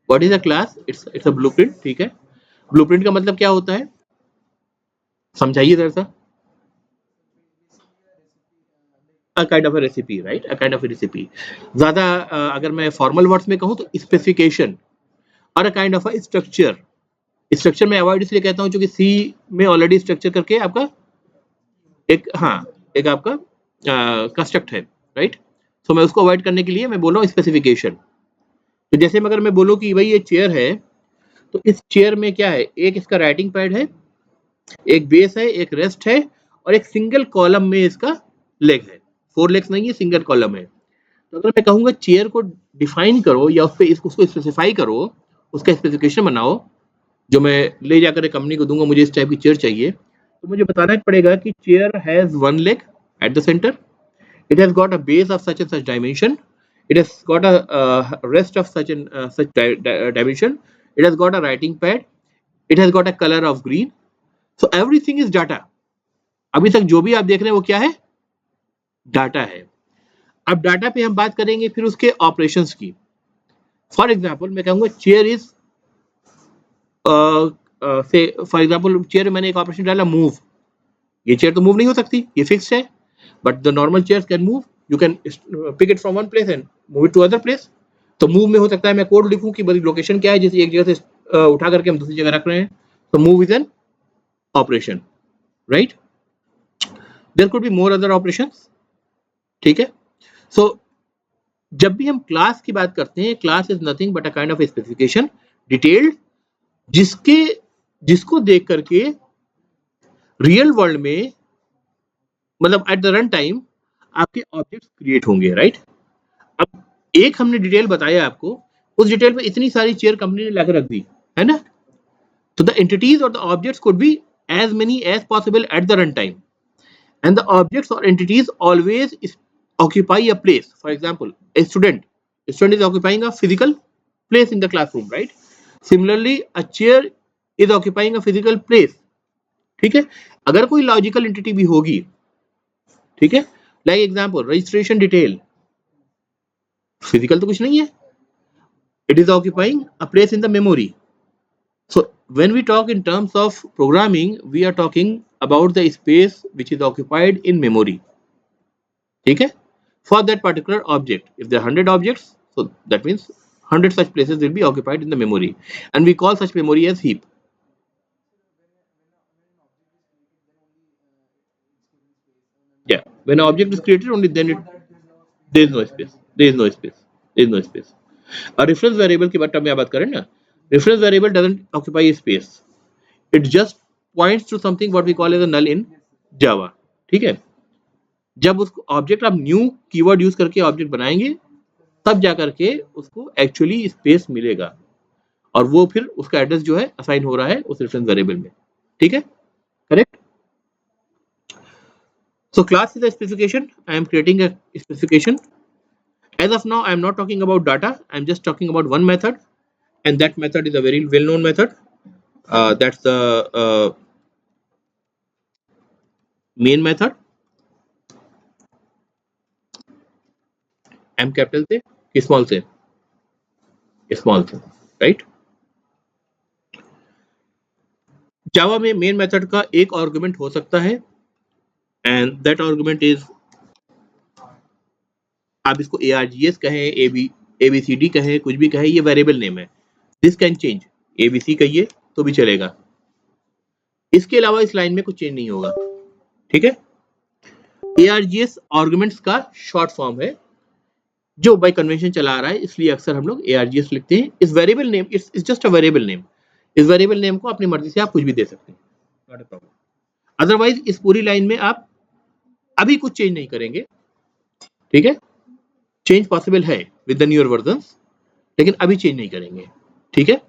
what is a class, it's a blueprint, ठीक है। ब्लूप्रिंट का मतलब क्या होता है, समझाइए जरा सा। अ kind of a recipe, right, a kind of a recipe. ज्यादा अगर मैं फॉर्मल वर्ड्स में कहूँ तो स्पेसिफिकेशन और अ kind of a structure. Structure में अवॉइड इसलिए कहता हूँ क्योंकि सी में ऑलरेडी स्ट्रक्चर करके आपका एक, हाँ, एक आपका कंस्ट्रक्ट है, राइट। सो मैं उसको अवॉइड करने के लिए मैं बोल रहा हूँ स्पेसिफिकेशन। तो जैसे अगर मैं बोलूँ कि भाई ये चेयर है, तो इस चेयर में क्या है, एक इसका राइटिंग पैड है, एक बेस है, एक रेस्ट है, और एक सिंगल कॉलम में इसका लेग है, 4 लेग्स नहीं है, सिंगल कॉलम है। तो अगर मैं कहूँगा चेयर को डिफाइन करो या उस पर उसको स्पेसिफाई करो, उसका स्पेसिफिकेशन बनाओ, जो मैं ले जाकर कंपनी को दूंगा, मुझे इस टाइप की चेयर चाहिए, तो मुझे बताना पड़ेगा कि chair has 1 leg at the centre, it has got a base of such and such dimension, it has got a rest of such and such dimension, it has got a writing pad, it has got a color of green, so everything is data. अभी तक जो भी आप देख रहे हैं वो क्या है, डाटा है। अब डाटा पे हम बात करेंगे फिर उसके ऑपरेशंस की। फॉर एग्जांपल मैं कहूंगा चेयर इज से फॉर एग्जांपल चेयर में मैंने एक ऑपरेशन डाला मूव, ये चेयर तो मूव नहीं हो सकती, ये फिक्स्ड है, but the normal chairs can move, you can pick it from one place and move it to other place. तो मूव में हो सकता है मैं कोड लिखूं कि बड़ी लोकेशन क्या है, जैसे एक जगह से उठा करके हम दूसरी जगह रख रहे हैं, तो move is an operation, right. There could be more other operations, ठीक है। सो जब भी हम क्लास की बात करते हैं, class is nothing but a kind of specification, detailed, जिसको देख करके रियल वर्ल्ड में, मतलब एट द रन टाइम आपके ऑब्जेक्ट्स क्रिएट होंगे, राइट। अब एक हमने डिटेल बताया आपको, उस डिटेल में इतनी सारी चेयर कंपनी ने लाकर रख दी है ना, तो द एंटिटीज और the objects could be as many as possible at the run time, and the objects or entities always occupy a place. For example, a student is occupying a physical place in the classroom, right? Similarly, a chair is occupying a physical place. ठीक है, अगर कोई logical entity भी होगी, ठीक है, like example registration detail, physical तो कुछ नहीं है, it is occupying a place in the memory. So when we talk in terms of programming, we are talking about the space which is occupied in memory, ठीक है, for that particular object. If there are 100 objects, so that means 100 such places will be occupied in the memory, and we call such memory as heap. Yeah, when an object is created, only then there is no space, there is no space, there is no space. A reference variable की बात में बात करें ना, reference variable doesn't occupy a space, it just points to something what we call as a null in Java, ठीक है। जब उस ऑब्जेक्ट आप न्यू कीवर्ड यूज करके ऑब्जेक्ट बनाएंगे, तब जाकर के उसको एक्चुअली स्पेस मिलेगा, और वो फिर उसका एड्रेस जो है असाइन हो रहा है उस रेफरेंस वेरिएबल में, ठीक है, correct. So class is a specification, I am creating a specification. As of now, I am not talking about data, I am just talking about one method, and that method is a very well known method. That's the main method, M capital से small से, right. जावा में main method का एक argument हो सकता है, and that argument is, आप इसको ARGS कहें, ABCD कहें, कुछ भी कहें, ये वेरिएबल नेम है, दिस कैन चेंज, ABC कहिए तो भी चलेगा, इसके अलावा इस लाइन में कुछ चेंज नहीं होगा, ठीक है। ARGS आर्गुमेंट्स का शॉर्ट फॉर्म है, जो बाय कन्वेंशन चला रहा है, इसलिए अक्सर हम लोग ARGS लिखते हैं। इस variable name, it's just a variable name, इस वेरिएबल नेम को अपनी मर्जी से आप कुछ भी दे सकते हैं, नॉट अ प्रॉब्लम। अदरवाइज इस पूरी लाइन में आप अभी कुछ चेंज नहीं करेंगे, ठीक है, चेंज पॉसिबल है विद द न्यूअर वर्जन्स, लेकिन अभी चेंज नहीं करेंगे, ठीक है।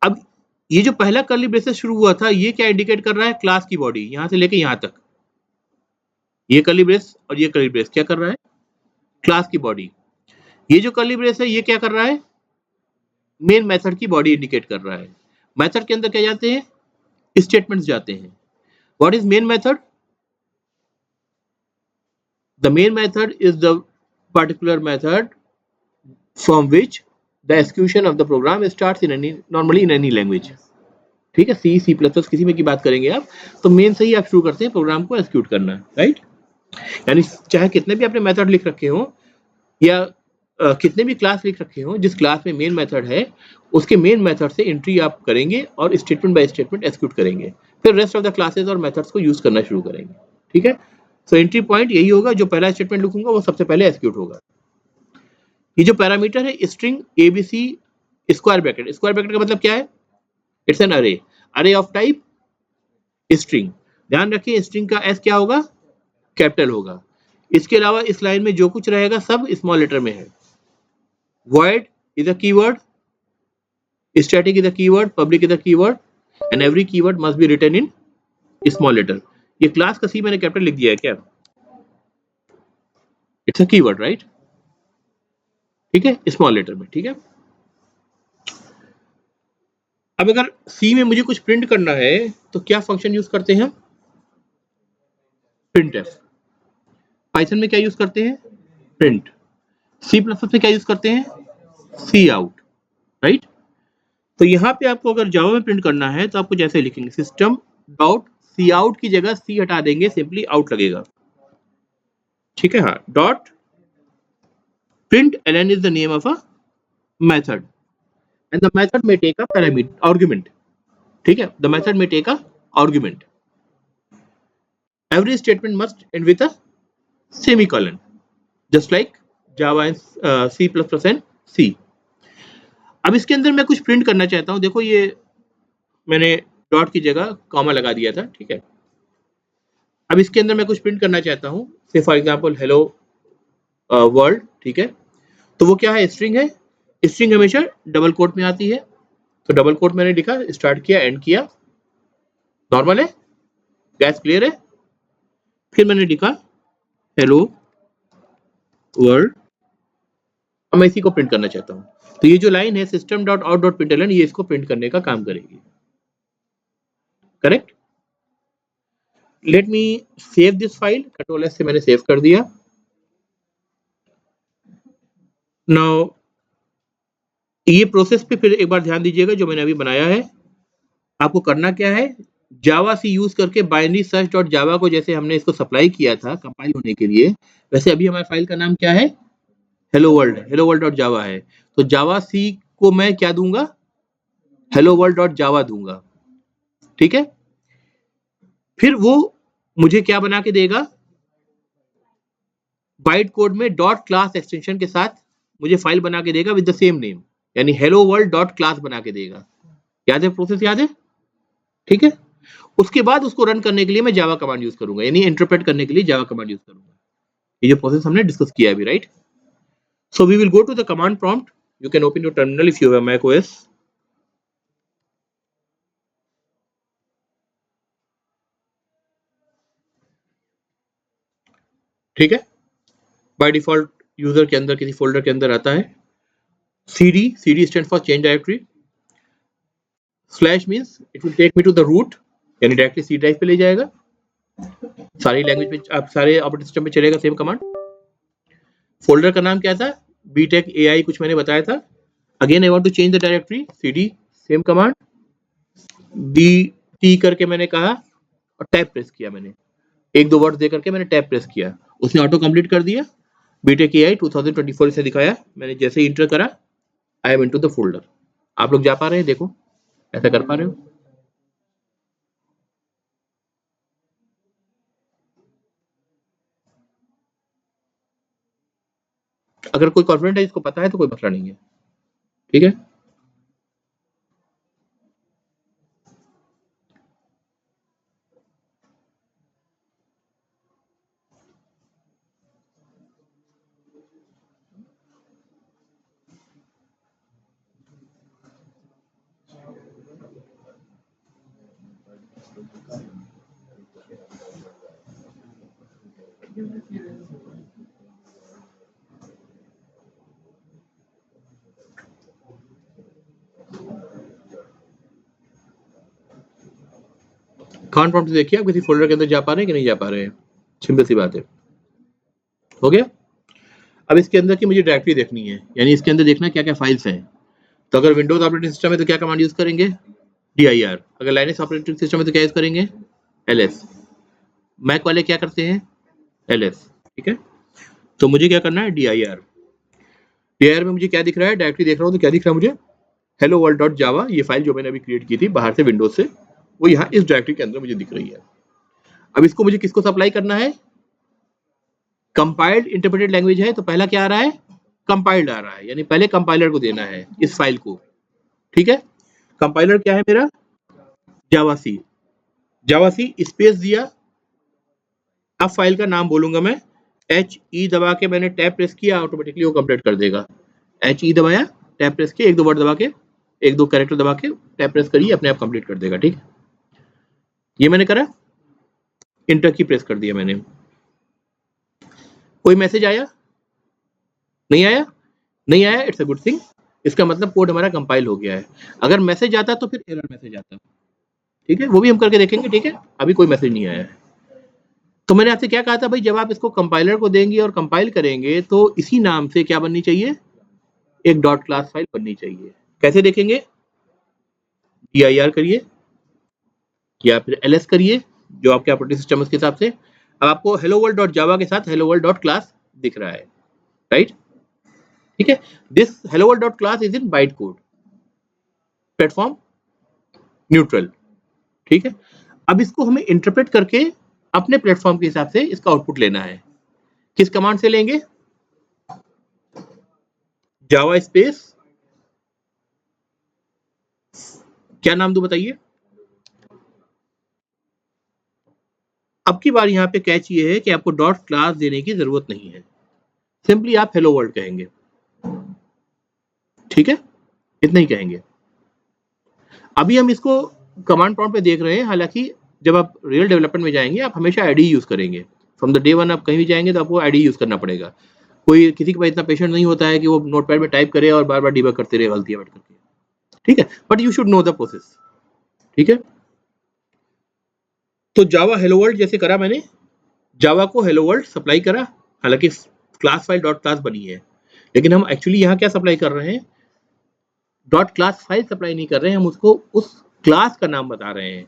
अब ये जो पहला कर्ली ब्रेसेस शुरू हुआ था, ये क्या इंडिकेट कर रहा है, क्लास की बॉडी यहां से लेके यहां तक, ये कर्ली ब्रेस और ये कर्ली ब्रेस क्या कर रहा है, क्लास की बॉडी। ये जो कर्ली ब्रेस है ये क्या कर रहा है, मेन मेथड की बॉडी इंडिकेट कर रहा है। मेथड के अंदर क्या जाते हैं, स्टेटमेंट्स जाते हैं। What is main method, the main method is the particular method from which the execution of the program starts in any, normally in any language, ठीक है, C++ किसी में की बात करेंगे आप, तो मेन से ही आप शुरू करते हैं प्रोग्राम को एग्जीक्यूट करना, राइट। यानी चाहे कितने भी आपने मेथड लिख रखे हो या कितने भी क्लास लिख रखे हो, जिस क्लास में मेन मेथड है उसके मेन मेथड से एंट्री आप करेंगे और स्टेटमेंट बाय स्टेटमेंट एग्जीक्यूट करेंगे, फिर रेस्ट ऑफ द क्लासेस और मेथड्स को यूज करना शुरू करेंगे, ठीक है। सो एंट्री पॉइंट यही होगा, जो पहला स्टेटमेंट लिखूंगा वो सबसे पहले एग्जीक्यूट होगा। ये जो पैरामीटर है स्ट्रिंग ABC स्क्वायर ब्रैकेट का मतलब क्या है, इट्स एन अरे ऑफ टाइप स्ट्रिंग। ध्यान रखिए स्ट्रिंग का S क्या होगा, कैपिटल होगा। इसके अलावा इस लाइन में जो कुछ रहेगा सब स्मॉल लेटर में है। void is a keyword, static is a keyword, public is a keyword, and every keyword must be written in small letter. ये क्लास का सी मैंने कैपिटल लिख दिया है क्या? इट्स अ कीवर्ड राइट, ठीक है, स्मॉल लेटर में, ठीक है। अब अगर सी में मुझे कुछ प्रिंट करना है तो क्या फंक्शन यूज करते हैं? printf। पाइथन में क्या यूज करते हैं? प्रिंट। सी प्लस प्लस में क्या यूज करते हैं? सी आउट, राइट। तो यहाँ पे आपको अगर जावा में प्रिंट करना है तो आपको जैसे लिखेंगे सिस्टम डॉट सी आउट की जगह सी हटा देंगे, सिंपली आउट लगेगा, ठीक है। हाँ, dot println is the name of a method and the method may take a parameter argument, ठीक है। The method may take a argument. Every statement must end with a semicolon just like Java and C plus plus and C. अब इसके अंदर मैं कुछ print करना चाहता हूँ, देखो ये मैंने डॉट की जगह कॉमा लगा दिया था, ठीक है। अब इसके अंदर मैं कुछ प्रिंट करना चाहता हूँ, से फॉर एग्जांपल हेलो वर्ल्ड, ठीक है। तो वो क्या है? स्ट्रिंग है। स्ट्रिंग हमेशा डबल कोट में आती है, तो डबल कोट मैंने लिखा, स्टार्ट किया, एंड किया, नॉर्मल है, गैस क्लियर है। फिर मैंने लिखा हेलो वर्ल्ड। अब मैं इसी को प्रिंट करना चाहता हूँ, तो ये जो लाइन है system dot out dot println, ये इसको प्रिंट करने का काम करेगी, correct. Let me save this file, control S से मैंने सेव कर दिया। नाउ ये प्रोसेस पे फिर एक बार ध्यान दीजिएगा जो मैंने अभी बनाया है। आपको करना क्या है? जावा सी यूज करके बाइनरी सर्च डॉट जावा को जैसे हमने इसको सप्लाई किया था कंपाइल होने के लिए, वैसे अभी हमारी फाइल का नाम क्या है? हेलो वर्ल्ड डॉट जावा है। तो जावा सी को मैं क्या दूंगा? हेलो वर्ल्ड डॉट जावा दूंगा, ठीक है। फिर वो मुझे क्या बना के देगा? बाइट कोड में डॉट क्लास एक्सटेंशन के साथ मुझे फाइल बना के देगा विद द सेम नेम, यानी हेलो वर्ल्ड डॉट क्लास बना के देगा। याद है? प्रोसेस याद है, ठीक है। उसके बाद उसको रन करने के लिए मैं जावा कमांड यूज करूंगा, यानी इंटरप्रेट करने के लिए जावा कमांड यूज करूंगा। ये जो प्रोसेस हमने डिस्कस किया है अभी, right. So we will go to the command prompt. You can open your terminal if you have Mac OS. ठीक है, बाय डिफॉल्ट यूजर के अंदर किसी फोल्डर के अंदर आता है cd stand for change directory, slash means it will take me to the root, यानी डायरेक्टली सी ड्राइव पे ले जाएगा। सारी लैंग्वेज में आप सारे ऑपरेटिंग सिस्टम में चलेगा सेम कमांड। फोल्डर का नाम क्या था? बीटेक एआई कुछ मैंने बताया था। Again I want to change the directory, cd same command, bt करके मैंने कहा और टैब प्रेस किया, मैंने एक दो वर्ड दे करके मैंने टैब प्रेस किया, उसने ऑटो कंप्लीट कर दिया। बीटेक एआई 2024 से दिखाया, मैंने जैसे ही इंटर करा I am into the folder. आप लोग जा पा रहे हैं? देखो ऐसा कर पा रहे हो? अगर कोई कॉन्फिडेंट है, इसको पता है तो कोई मसला नहीं है, ठीक है। कमांड प्रॉम्प्ट से देखिए आप किसी फोल्डर के अंदर जा पा रहे हैं कि नहीं जा पा रहे हैं, सिंपल सी बात है। हो गया। अब इसके अंदर की मुझे डायरेक्टरी देखनी है, यानी इसके अंदर देखना क्या क्या फाइल्स हैं। तो अगर विंडोज ऑपरेटिंग सिस्टम है तो क्या कमांड यूज करेंगे? dir। अगर लाइनक्स ऑपरेटिंग सिस्टम है तो क्या यूज करेंगे? ls। मैक वाले क्या करते हैं? ls, ठीक है। तो मुझे क्या करना है? dir में मुझे क्या दिख रहा है? डायरेक्टरी देख रहा हूँ तो क्या दिख रहा है मुझे? हेलो वर्ल्ड डॉट जावा, ये फाइल जो मैंने अभी क्रिएट की थी बाहर से विंडोज से, वो यहाँ इस डायरेक्टरी के अंदर मुझे दिख रही है। अब इसको मुझे किसको सप्लाई करना है? कंपाइल्ड इंटरप्रेटेड लैंग्वेज है तो पहला क्या आ रहा है? कंपाइल्ड आ रहा है, यानी पहले कंपाइलर को देना है इस फाइल को, ठीक है। कंपाइलर क्या है मेरा? जावा सी। जावा सी स्पेस दिया। अब फाइल का नाम बोलूंगा मैं, HE दबा के मैंने टैब प्रेस किया, ऑटोमेटिकली वो कंप्लीट कर देगा। HE दबाया, टैब प्रेस किया, एक दो वर्ड दबा के, एक दो कैरेक्टर दबा के टैब प्रेस करिए, अपने आप कंप्लीट कर देगा। ठीक है, ये मैंने करा, इंटर की प्रेस कर दिया मैंने। कोई मैसेज आया? नहीं आया? नहीं आया, इट्स अ गुड थिंग, इसका मतलब कोड हमारा कंपाइल हो गया है। अगर मैसेज आता तो फिर एरर मैसेज आता, ठीक है, वो भी हम करके देखेंगे। ठीक है, अभी कोई मैसेज नहीं आया है। तो मैंने आपसे क्या कहा था भाई, जब आप इसको कंपाइलर को देंगे और कंपाइल करेंगे तो इसी नाम से क्या बननी चाहिए, एक डॉट क्लास फाइल बननी चाहिए। कैसे देखेंगे, dir करिए या फिर ls करिए, जो आपके ऑपरेटिंग सिस्टम उसके हिसाब से। अब आपको hello world डॉट जावा के साथ hello world डॉट क्लास दिख रहा है, राइट? ठीक है, this hello world dot class is in byte code, platform neutral. ठीक है, अब इसको हमें इंटरप्रेट करके अपने प्लेटफॉर्म के हिसाब से इसका आउटपुट लेना है। किस कमांड से लेंगे, जावा स्पेस, क्या नाम दूं बताइए। अब की बार यहाँ पे कैच ये है कि आपको डॉट क्लास देने की जरूरत नहीं है, सिंपली आप हेलो वर्ल्ड कहेंगे। ठीक है, इतना ही कहेंगे। अभी हम इसको कमांड प्रॉम्प्ट पे देख रहे हैं, हालांकि जब आप रियल डेवलपमेंट में जाएंगे आप हमेशा आईडी यूज करेंगे। फ्रॉम द डे वन आप कहीं भी जाएंगे तो आपको आईडी यूज करना पड़ेगा। कोई किसी के पास इतना पेशेंट नहीं होता है कि वो नोटपैड में टाइप करे और बार बार डिबग करते रहे गलतियां बैठ करके। ठीक है, but you should know the process. ठीक है, तो जावा हेलो वर्ल्ड जैसे करा मैंने, जावा को हेलो वर्ल्ड सप्लाई करा, हालांकि क्लास फाइल डॉट क्लास बनी है, लेकिन हम एक्चुअली यहाँ क्या सप्लाई कर रहे हैं, डॉट क्लास फाइल सप्लाई नहीं कर रहे हैं, हम उसको उस क्लास का नाम बता रहे हैं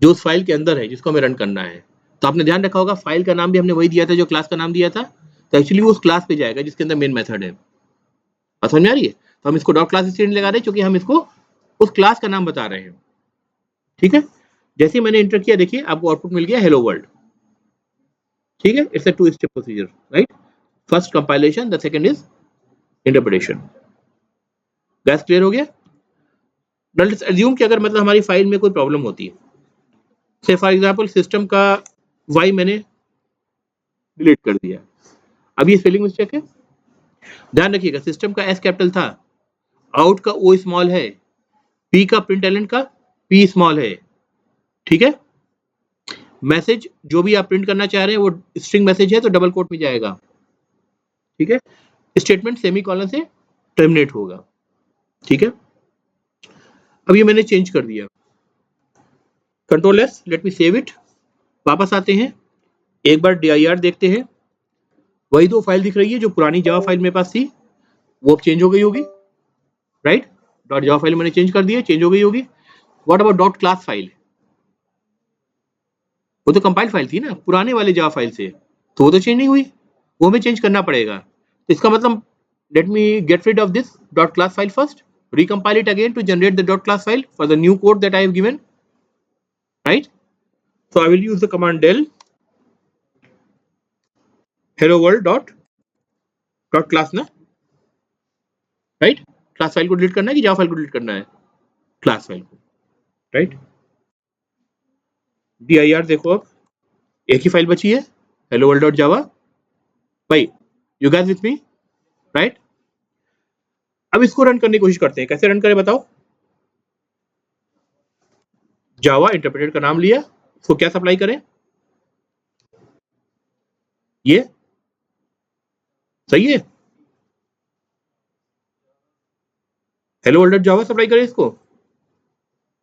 जो उस फाइल के अंदर है, जिसको हमें रन करना है। तो आपने ध्यान रखा होगा फाइल का नाम भी हमने वही दिया था जो क्लास का नाम दिया था, तो एक्चुअली वो उस क्लास पे जाएगा जिसके अंदर मेन मेथड है। बात समझ में आ रही है? तो हम इसको डॉट क्लास इसलिए नहीं लगा रहे क्योंकि हम इसको उस क्लास का नाम बता रहे हैं। ठीक है, जैसे मैंने इंटर किया, देखिए आपको आउटपुट मिल गया हेलो वर्ल्ड। ठीक है, it's a two step procedure, right? First compilation, the second is interpretation. Guys clear हो गया? नाउ लेट्स अज्यूम कि अगर मतलब हमारी फाइल में कोई प्रॉब्लम होती है, से फॉर एग्जांपल सिस्टम का y मैंने डिलीट कर दिया, अब ये स्पेलिंग मिस्टेक है, ध्यान रखिएगा। सिस्टम का s कैपिटल था, आउट का o स्मॉल है, p का प्रिंट एलेंट का p स्मॉल है। ठीक है, मैसेज जो भी आप प्रिंट करना चाह रहे हैं वो स्ट्रिंग मैसेज है तो डबल कोट में जाएगा। ठीक है, स्टेटमेंट सेमी कॉलन से टर्मिनेट होगा। ठीक है, अब ये मैंने चेंज कर दिया, control S, let me save it. वापस आते हैं, एक बार dir देखते हैं, वही दो फाइल दिख रही है जो पुरानी जावा फाइल मेरे पास थी, वो अब चेंज हो गई होगी, राइट? डॉट जावा फाइल मैंने चेंज कर दिया, चेंज हो गई होगी। What about dot class file, वो तो कंपाइल फाइल थी ना पुराने वाले जावा फाइल से, तो वो तो चेंज नहीं हुई, वो हमें चेंज करना पड़ेगा। तो इसका मतलब let me gate rid of this dot class file first, recompile it again to generate the dot class file for the new code that I have given, right? So I will use the command del hello world dot class ना, right? Class file को delete करना है कि Java file को delete करना है? Class file को, right? dir देखो, अब एक ही फाइल बची है, hello world dot java। भाई you guys with me, right? अब इसको रन करने की कोशिश करते हैं, कैसे रन करें बताओ। जावा इंटरप्रेटर का नाम लिया, उसको क्या सप्लाई करें, ये सही है, हेलो वर्ल्ड डॉट जावा सप्लाई करें इसको।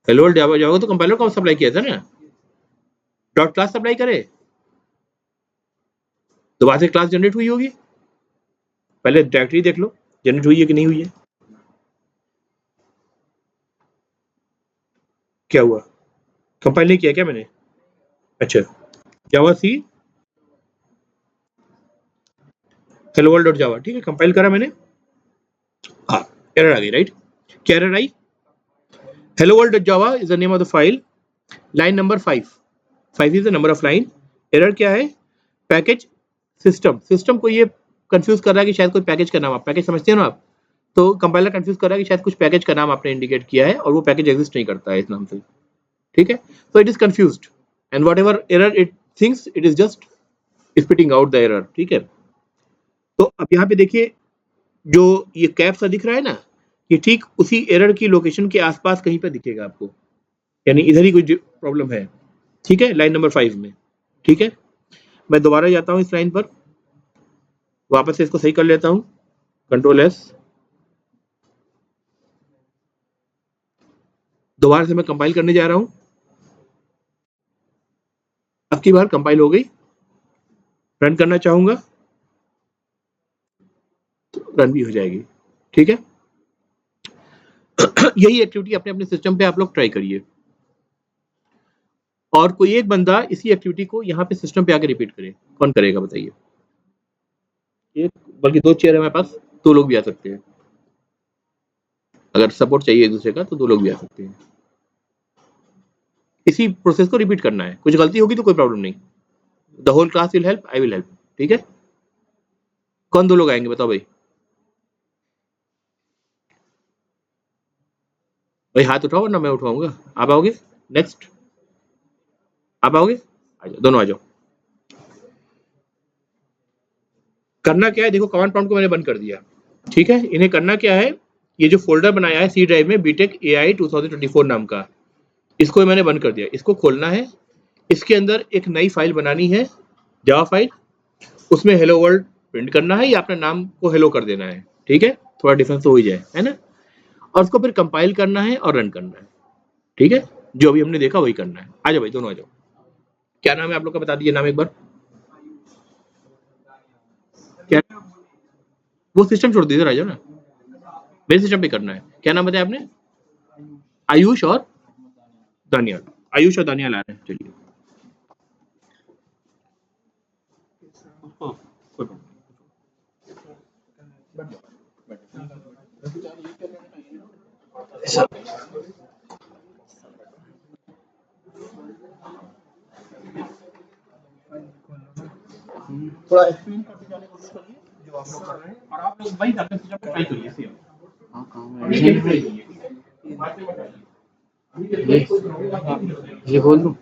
हेलो वर्ल्ड जावा, जावा तो कंपाइलर को सप्लाई किया था ना, डॉट क्लास सप्लाई करे तो वहां से क्लास जनरेट हुई होगी। पहले डायरेक्टरी देख लो जनरेट हुई है कि नहीं हुई है। क्या हुआ, कंपाइल नहीं किया क्या मैंने? अच्छा, जावा सी हेलो वर्ल्ड डॉट जावा, ठीक है, कंपाइल करा मैंने, हाँ एरर आ गई, राइट? क्या error I, hello world dot java is the name of the file, line number 5 is the number of line। Error क्या है, पैकेज सिस्टम को ये कंफ्यूज कर रहा है कि शायद कोई पैकेज का नाम, आप पैकेज समझते हो ना आप, तो कंपाइलर कंफ्यूज कर रहा है कि शायद कुछ पैकेज का नाम आपने इंडिकेट किया है और वो पैकेज एग्जिस्ट नहीं करता है इस नाम से। ठीक है, so it is confused and whatever error it things it is just spitting out the error. ठीक है, तो अब यहाँ पे देखिए जो ये कैप सा दिख रहा है ना, ये ठीक उसी एरर की लोकेशन के आसपास कहीं पर दिखेगा आपको, यानी इधर ही कुछ प्रॉब्लम है। ठीक है, लाइन नंबर 5 में। ठीक है, मैं दोबारा जाता हूँ इस लाइन पर, वापस से इसको सही कर लेता हूँ, कंट्रोल एस, दोबारा से मैं कंपाइल करने जा रहा हूँ। अब की बार कंपाइल हो गई, रन करना चाहूंगा तो रन भी हो जाएगी। ठीक है, यही एक्टिविटी अपने अपने सिस्टम पे आप लोग ट्राई करिए, और कोई एक बंदा इसी एक्टिविटी को यहाँ पे सिस्टम पे आके रिपीट करे। कौन करेगा बताइए? एक बल्कि 2 चेयर है हमारे पास, 2 लोग भी आ सकते हैं। अगर सपोर्ट चाहिए एक दूसरे का तो 2 लोग भी आ सकते हैं। इसी प्रोसेस को रिपीट करना है, कुछ गलती होगी तो कोई प्रॉब्लम नहीं, the whole class will help, I will help. ठीक है, कौन 2 लोग आएंगे बताओ भाई? भाई हाथ उठाओ ना, मैं उठाऊंगा। आप आओगे? नेक्स्ट, आप आओगे? आ जाओ, दोनों आ जाओ। करना क्या है देखो, कमांड प्रॉम्प्ट को मैंने बंद कर दिया। ठीक है, इन्हें करना क्या है, ये जो फोल्डर बनाया है सी ड्राइव में बीटेक AI 2024 नाम का, इसको मैंने बंद कर दिया। इसको खोलना है, इसके अंदर एक नई फाइल बनानी है, जावा फाइल, उसमें हेलो वर्ल्ड प्रिंट करना है या अपने नाम को हेलो कर देना है। ठीक है, थोड़ा डिफरेंस तो हो ही जाए, है ना। और उसको फिर कंपाइल करना है और रन करना है। ठीक है, जो अभी हमने देखा वही करना है। आ जाओ भाई, दोनों आ जाओ। क्या नाम है आप लोग का, बता दीजिए नाम एक बार। क्या? वो सिस्टम छोड़ दीजिए, आ जाओ ना, मेरे सिस्टम पे करना है। क्या नाम बताया आपने? आयुष और दानियाल। आयुष और दानियाल आ रहे हैं, चलिए। थोड़ा एक्सप्लेन करते जाने की कोशिश करिए जो आप लोग कर रहे हैं, और आप लोग वही अपने सिस्टम पे ट्राई करिए सेम। हाँ, काम है ये बोल दूं।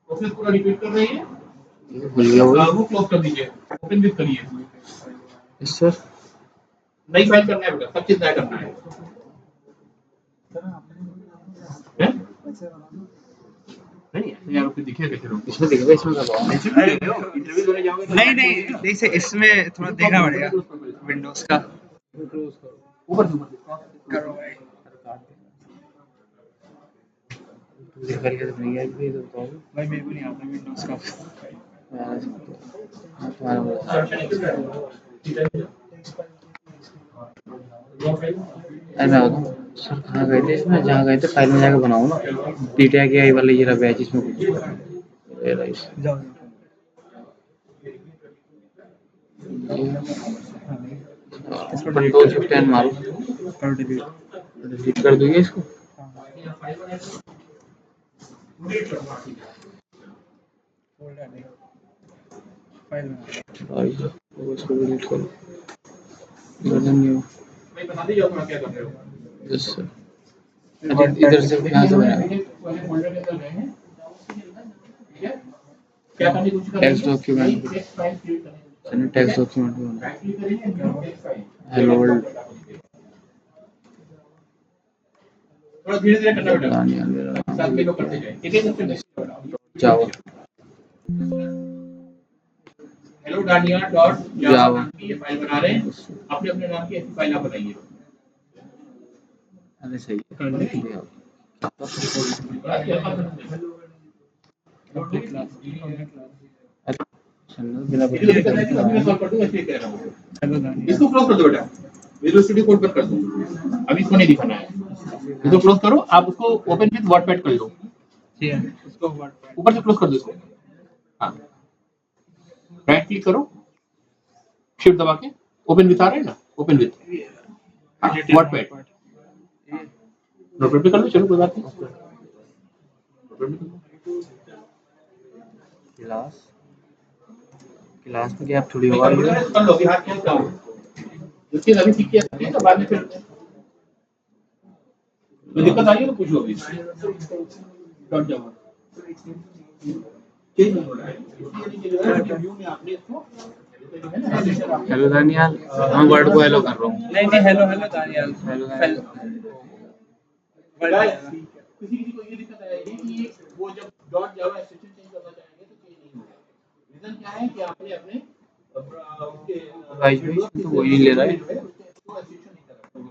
प्रोसेस पूरा रिपीट कर रही है, भूल गया वो क्लोज कर दीजिए, ओपन भी करिए। यस सर, नई फाइल करना है बेटा, सब चीज नया करना है। नहीं यार, फिर दिखेगा कैसे लोग? इसमें दिखेगा, इसमें करवाओ। इंटरव्यू देने जाओगे तो नहीं जैसे इसमें थोड़ा देखना पड़ेगा विंडोज का। ऊपर से करो भाई। करके तो नहीं आई तो भाई मेरे को नहीं आता विंडोज का। ऐसा होता सर, कहाँ गए थे इसमें, जहाँ गए थे फाइल में जाकर बनाओ ना, पीटीआई की आई वाले ये रहा बैच, इसमें कुछ ये रहा जाओ कंट्रोल शिफ्ट एन मारो, करो डिलीट। डिलीट कर दोगे इसको। फोल्डर नहीं, फाइल में और इसको डिलीट करो, वर्जन न्यू। भाई बता दीजिए आप क्या कर रहे हो। यस सर, इधर से यहाँ से बनाया फोल्डर के अंदर गए हैं, ठीक है, क्या करने की कोशिश कर रहे हैं? Text document, text file create करने की सर टेक्स्ट डॉक्यूमेंट में राइट क्लिक करिए, new text file, hello world थोड़ा धीरे धीरे करना बेटा, नहीं आ रहा, साथ में लोग करते जाए, एक एक स्टेप। जावा हेलो डानिया डॉट जावा जावा नाम की ये फाइल बना रहे हैं, अपने अपने नाम की ऐसी फाइल आप बनाइए। अरे सही है, बिना ये दिक्कत है कि अभी मैं सॉल्व कर दूंगा, इसलिए कह रहा हूँ। इसको क्लोज कर दो बेटा, विजुअल स्टूडियो कोड पर कर दो, अभी इसको नहीं दिखाना है। इसको क्लोज करो, आप उसको ओपन विद वर्डपैड कर लो, ठीक है, इसको वर्ड ऊपर से क्लोज कर दो इसको। हाँ, राइट क्लिक करो, शिफ्ट दबा के ओपन विथ आ रहा है ना, ओपन विथ वर्डपैड, नोटपैड पे कर लो, चलो कोई बात नहीं। क्लास क्लास में गैप थोड़ी होगा, कर लो अभी, हाथ क्या करो, जो चीज अभी सीखी है तो बाद में फिर कोई दिक्कत आई है तो पूछो अभी। डॉट जावा चेंज हो रहा है, इसलिए व्यू में आपने इसको हेलो दानियाल, मैं वर्ड को हेलो कर रहा हूँ। नहीं नहीं, hello hello Daniyal. Hello Daniyal. किसी किसी को ये दिक्कत आएगी कि वो जब डॉट जावा एक्सटेंशन चेंज करना चाहेंगे तो चेंज नहीं होगा। रीजन क्या है कि आपने अपने उसके भाई तो वो ही नहीं ले रहा है। उसको एक्सटेंशन नहीं कर रहा है। तो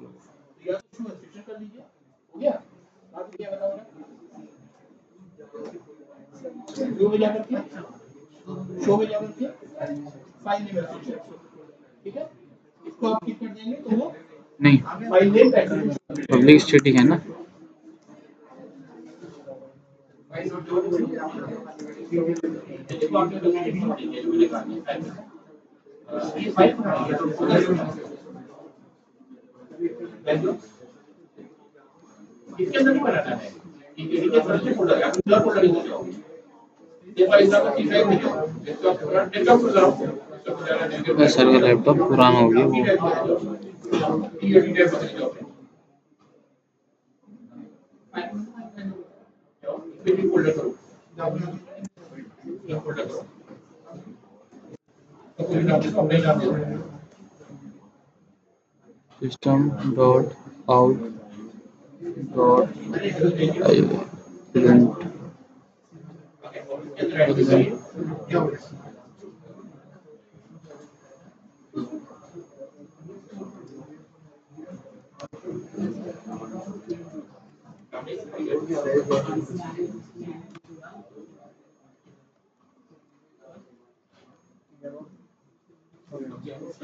या तो उसको एक्सटेंशन कर लीजिए, हो गया बात, क्या बताओ व्यू में जाकर के, शो में जाकर के फाइल नेम एक्सटेंशन, ठीक है, इसको आप क्लिक कर देंगे तो वो नहीं, file name extension public static है ना। इसके अंदर नहीं बनाना है, ये फर्स्ट फोल्डर है, आप फोल्डर यूज करो। ये फाइल का की ड्राइव में जाओ, इसको आप डेस्कटॉप पर जाओ। सर का लैपटॉप पुराना हो गया वो। फोल्डर करो, फोल्डर करो, तो फिर आप इसको अपने नाम दो। System dot out dot print.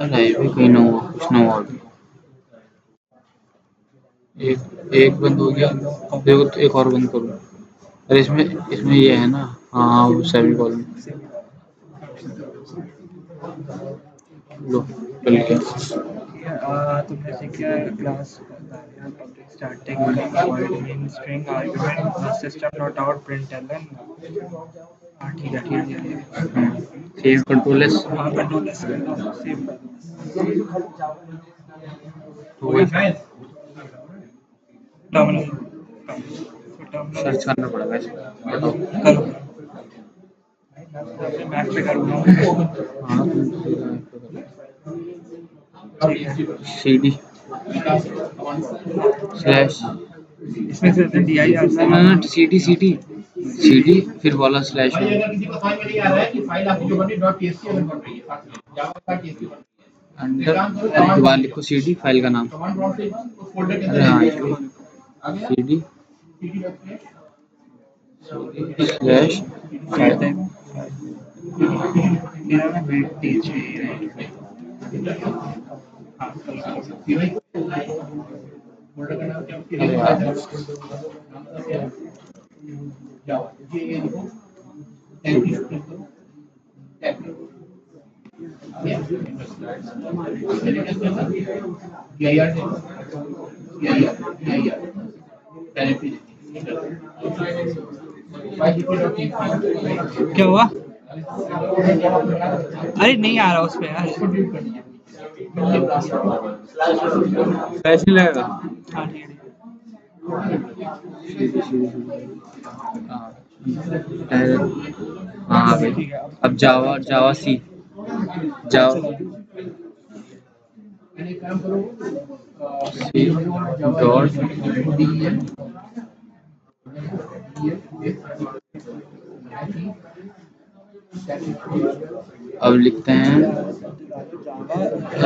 अरे ये भी कहीं ना हुआ, कुछ ना हुआ अभी। एक बंद हो गया, देखो तो एक और बंद करूँ। अरे इसमें इसमें ये है ना, हाँ वो सेमी कॉलम। लो चल गया। तुमने सीखा class Daniyal public static void main string argument system dot out println. हाँ ठीक है ठीक है। Save control S. हाँ कंट्रोल एस कर दो, सेव कर दो। हो गई। टर्मिनल टर्मिनल सर्च करना पड़ेगा इसमें, बताओ। करो। मैक पे करूँगा। हाँ ठीक है। CD स्लैश, इसमें से DI आता ना है। CD फिर वाला स्लैश भाई अगर किसी को समझ में नहीं आ रहा है कि फाइल आपकी जो बनी .tsc अगर बन रही है, साथ में जावा का tsc बन रही है, अंडर दोबारा लिखो CD फाइल का नाम। कमांड प्रॉम्प्ट से उस फोल्डर के अरे हाँ अंदर CD cd बैकस्लैश स्लैश करते हैं। मेरा ना वेट चाहिए। हाँ फोल्डर का नाम क्या अरे यार जावा, ये लिखो क्या हुआ? अरे नहीं आ रहा उस पे यार। स्लैश नहीं लगेगा। हाँ ठीक है। हाँ आ गई। ठीक है अब जावा जावा सी जावा सी डॉट अब लिखते हैं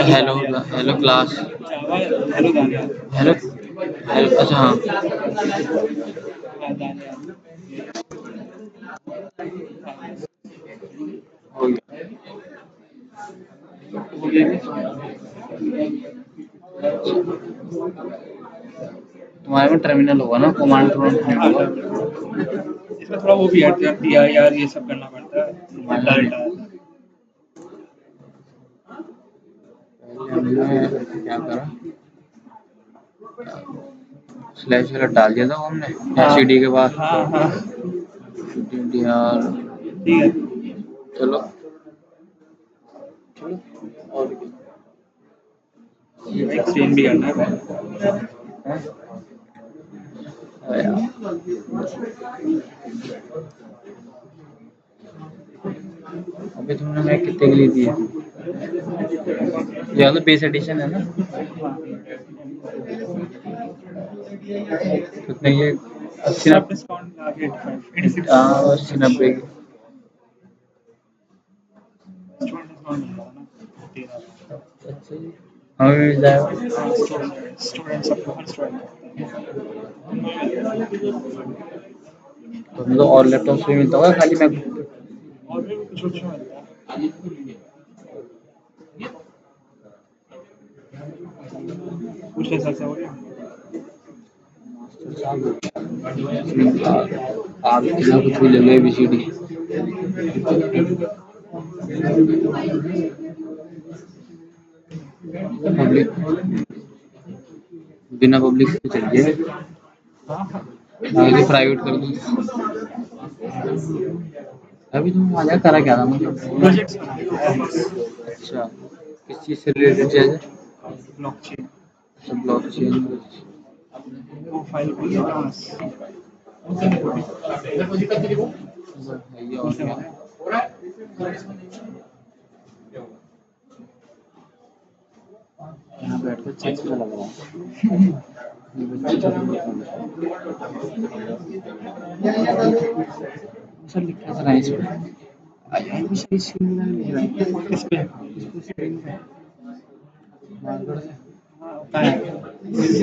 हेलो हेलो क्लास। जावा हेलो दानियाल। हेलो हेलो अच्छा हाँ हाँ दानियाल। हो गया। तुम्हारे में टर्मिनल होगा ना, कमांड प्रॉम्प्ट नहीं हाँ होगा। इसमें थोड़ा वो भी है, DIR ये सब करना पड़ता है। डायरेक्ट आया था। पहले हमने क्या करा, स्लैश वाला डाल दिया था वो हमने CD के बाद। हाँ हाँ यार ठीक है। चलो और एक्सचेंज भी करना है। यार, अभी तुमने मैं कितने के लिए दी है? ये वाला बेस एडिशन है ना? कितने ये 80 सब डिस्काउंट लगा के 85 हाँ 80-90 की। स्टूडेंट डिस्काउंट मिल रहा है ना 13 अच्छा जी, हमें भी मिल जाएगा। स्टूडेंट सब हर स्टूडेंट तो हमें तो और लैपटॉप भी मिलता होगा खाली मैकबुक पे? और भी कुछ अच्छा मिलता है कुछ ऐसा ऐसा हो गया आप बिना कुछ भी ले लो ABCD। पब्लिक बिना पब्लिक से चलिए, आगे प्राइवेट कर दूँ। अभी तुम आ करा क्या था मतलब? प्रोजेक्ट्स बनाए अच्छा, किस चीज़ से रिलेटेड चाहिए? ब्लॉकचेन अच्छा, ब्लॉकचेन। वो फाइल खोल के क्लास ये और क्या? यहाँ बैठ कर चेक किया लग रहा है। ये बच्चे तो सर लिख कैसे रहा है इसमें? यार भी सही स्क्रीन में लिख रहा है। इस पे इसको स्क्रीन पे मार्कर से होता है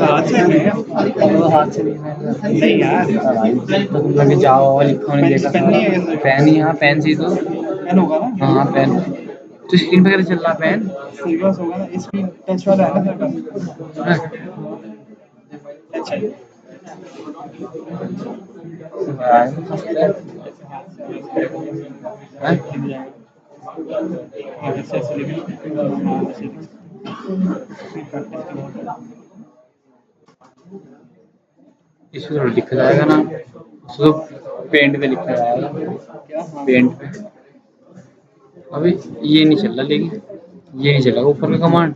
हाथ से नहीं वो हाथ से लिखना है। नहीं यार भाई तो तुम कभी जावा वावा लिखा नहीं देखा पेन नहीं है पेन ही, हाँ पेन से ही तो। पेन होगा ना हाँ पेन तो स्क्रीन पे कैसे चल रहा पेन? सिल्वर होगा ना स्क्रीन टच वाला है ना सर टच है हाँ ऐसे ऐसे लिखना इसमें थोड़ा लिखा जाएगा ना, उसको पेंट पे लिखा जाएगा, क्या पेंट पे। अभी ये नहीं चल रहा, लेकिन ये नहीं चला ऊपर का कमांड।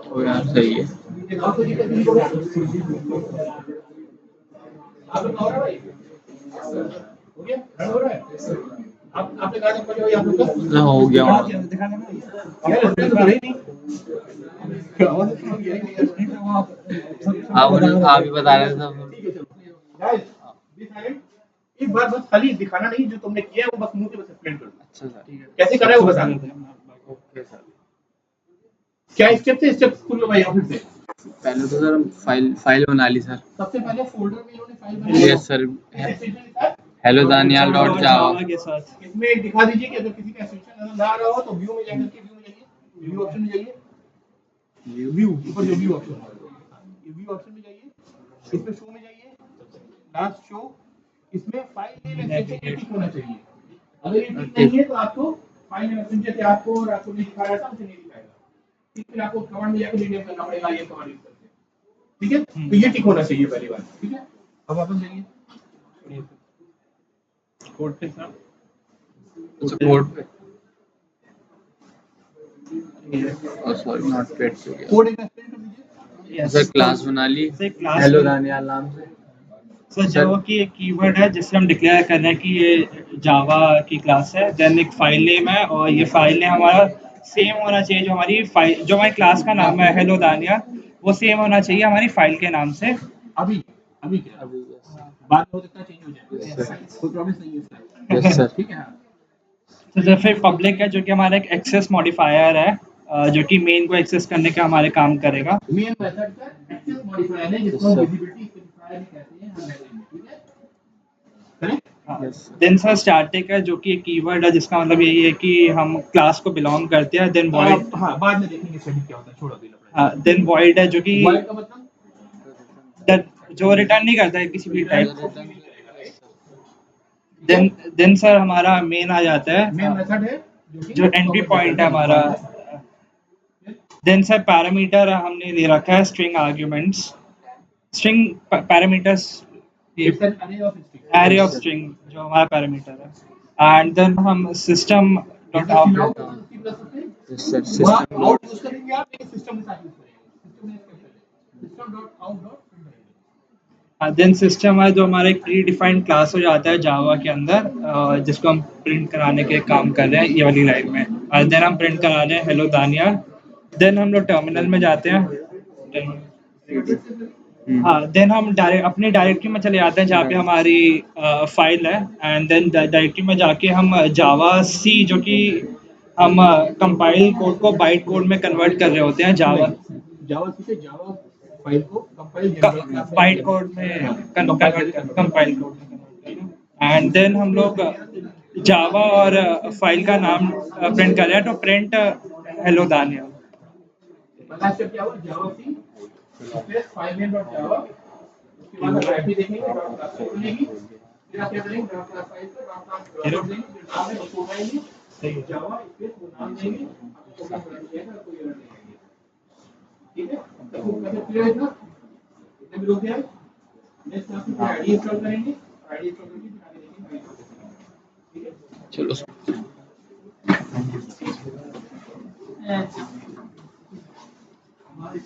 तो यार सही है। ना हो गया वहाँ। दिखाना ना आप ही बता रहे थे सब। एक बार बस खाली दिखाना नहीं जो तुमने किया है वो बस मुंह से बस एक्सप्लेन कर दो। अच्छा सर, कैसे करा है वो बता दो। Okay sir. क्या स्टेप थे स्टेप खुल भाई ऑफिस से। पहले तो सर फाइल बना ली सर। सबसे पहले फोल्डर में इन्होंने फाइल बनाई। Yes sir, hello daniel dot java। के साथ इसमें एक दिखा दीजिए कि अगर किसी का एक्सटेंशन नजर ना आ रहा हो तो व्यू में जाकर के व्यू में जाइए, व्यू ऑप्शन में जाइए, व्यू ऊपर जो व्यू ऑप्शन है ये व्यू ऑप्शन में जाइए, इसमें शो में जाइए, लास्ट शो, इसमें फाइल नेम एक्सटेंशन ठीक होना चाहिए। अगर ये ठीक नहीं है तो आपको फाइल नेम एक्सटेंशन जैसे आपको रातों में दिखा रहा था उसे नहीं दिखाएगा, ठीक है आपको कमांड में जाकर रीनेम करना पड़ेगा ये कमांड यूज करके, ठीक है तो ये ठीक होना चाहिए पहली बात, ठीक है। अब वापस जाइए कोड पे सर, अच्छा कोड पे, सॉरी नॉट पेड पे गया कोड एक एक्सप्लेन कर दीजिए। सर। क्लास बना ली से क्लास हेलो दानियाल नाम से। सर जावा की एक कीवर्ड है जिससे हम डिक्लेयर कर रहे हैं कि ये जावा की क्लास है, देन एक फाइल नेम है और ये फाइल नेम हमारा सेम होना चाहिए जो हमारी फाइल जो हमारी क्लास का नाम है हेलो दानिया, वो सेम होना चाहिए हमारी फाइल के नाम से। अभी अभी क्या अभी बाद में हो सकता है चेंज हो जाए, कोई प्रॉमिस नहीं है इसका, यस सर। ठीक है हाँ। तो फिर पब्लिक है जो कि हमारा एक एक्सेस मॉडिफायर है, जो कि मेन को एक्सेस करने का हमारे काम करेगा। मेन मेथड का एक्सेस मॉडिफायर है जिसको हम विजिबिलिटी स्पेसिफायर कहते हैं हर लैंग्वेज में, ठीक है करेक्ट। देन सर स्टैटिक है जो कि एक कीवर्ड है जिसका मतलब यही है कि हम क्लास को बिलोंग करते हैं। देन वॉइड, हाँ बाद में देखेंगे स्टैटिक क्या होता है, छोड़ो अभी लफड़ा। देन वॉइड है जो कि वॉइड का मतलब जो रिटर्न नहीं करता है किसी भी टाइप। देन सर हमारा मेन आ जाता है मेन मेथड है जो एंट्री पॉइंट है हमारा। देन सर पैरामीटर हमने ले रखा है string arguments, string parameters It's an array of string जो हमारा पैरामीटर है, एंड देन हम system dot out system out use करेंगे आप, लेकिन सिस्टम के साथ यूज करेंगे, system dot out dot then system है जो हमारा एक प्री डिफाइंड क्लास हो जाता है जावा के अंदर, जिसको हम प्रिंट कराने के काम कर रहे हैं ये वाली लाइन में, और देन हम प्रिंट करा रहे हैं हेलो दानिया। देन हम लोग टर्मिनल में जाते हैं, हाँ देन हम डायरेक्ट अपनी डायरेक्टरी में चले जाते हैं जहाँ पे हमारी फाइल है, एंड देन डायरेक्टरी में जाके हम जावा सी जो कि हम कंपाइल कोड को बाइट कोड में कन्वर्ट कर रहे होते हैं जावा जावा से जावा फाइल को कंपाइल बाइट कोड में कंपाइल कोड में, एंड देन हम लोग जावा और फाइल का नाम प्रिंट कर रहे हैं, तो प्रिंट हेलो दानिया। पहला स्टेप क्या हुआ, जावा सी फिर फाइल नेम डॉट जावा, उसके बाद आप आईपी देखेंगे, डॉट क्लास खोलेंगे, फिर आप क्या करेंगे, डॉट क्लास फाइल पे डॉट क्लास देंगे, फिर नाम है उसको उठाएंगे, सही जावा स्पेस वो नाम देंगे, आपको प्रोग्राम रन किया कोई एरर नहीं आएगी। ठीक है, तो वो कैसे क्लियर है इतना, इतना भी हो गया है। नेक्स्ट क्लास में आईडी इंस्टॉल करेंगे, आईडी इंस्टॉल करके फिर आगे देखेंगे। ठीक है, चलो हमारी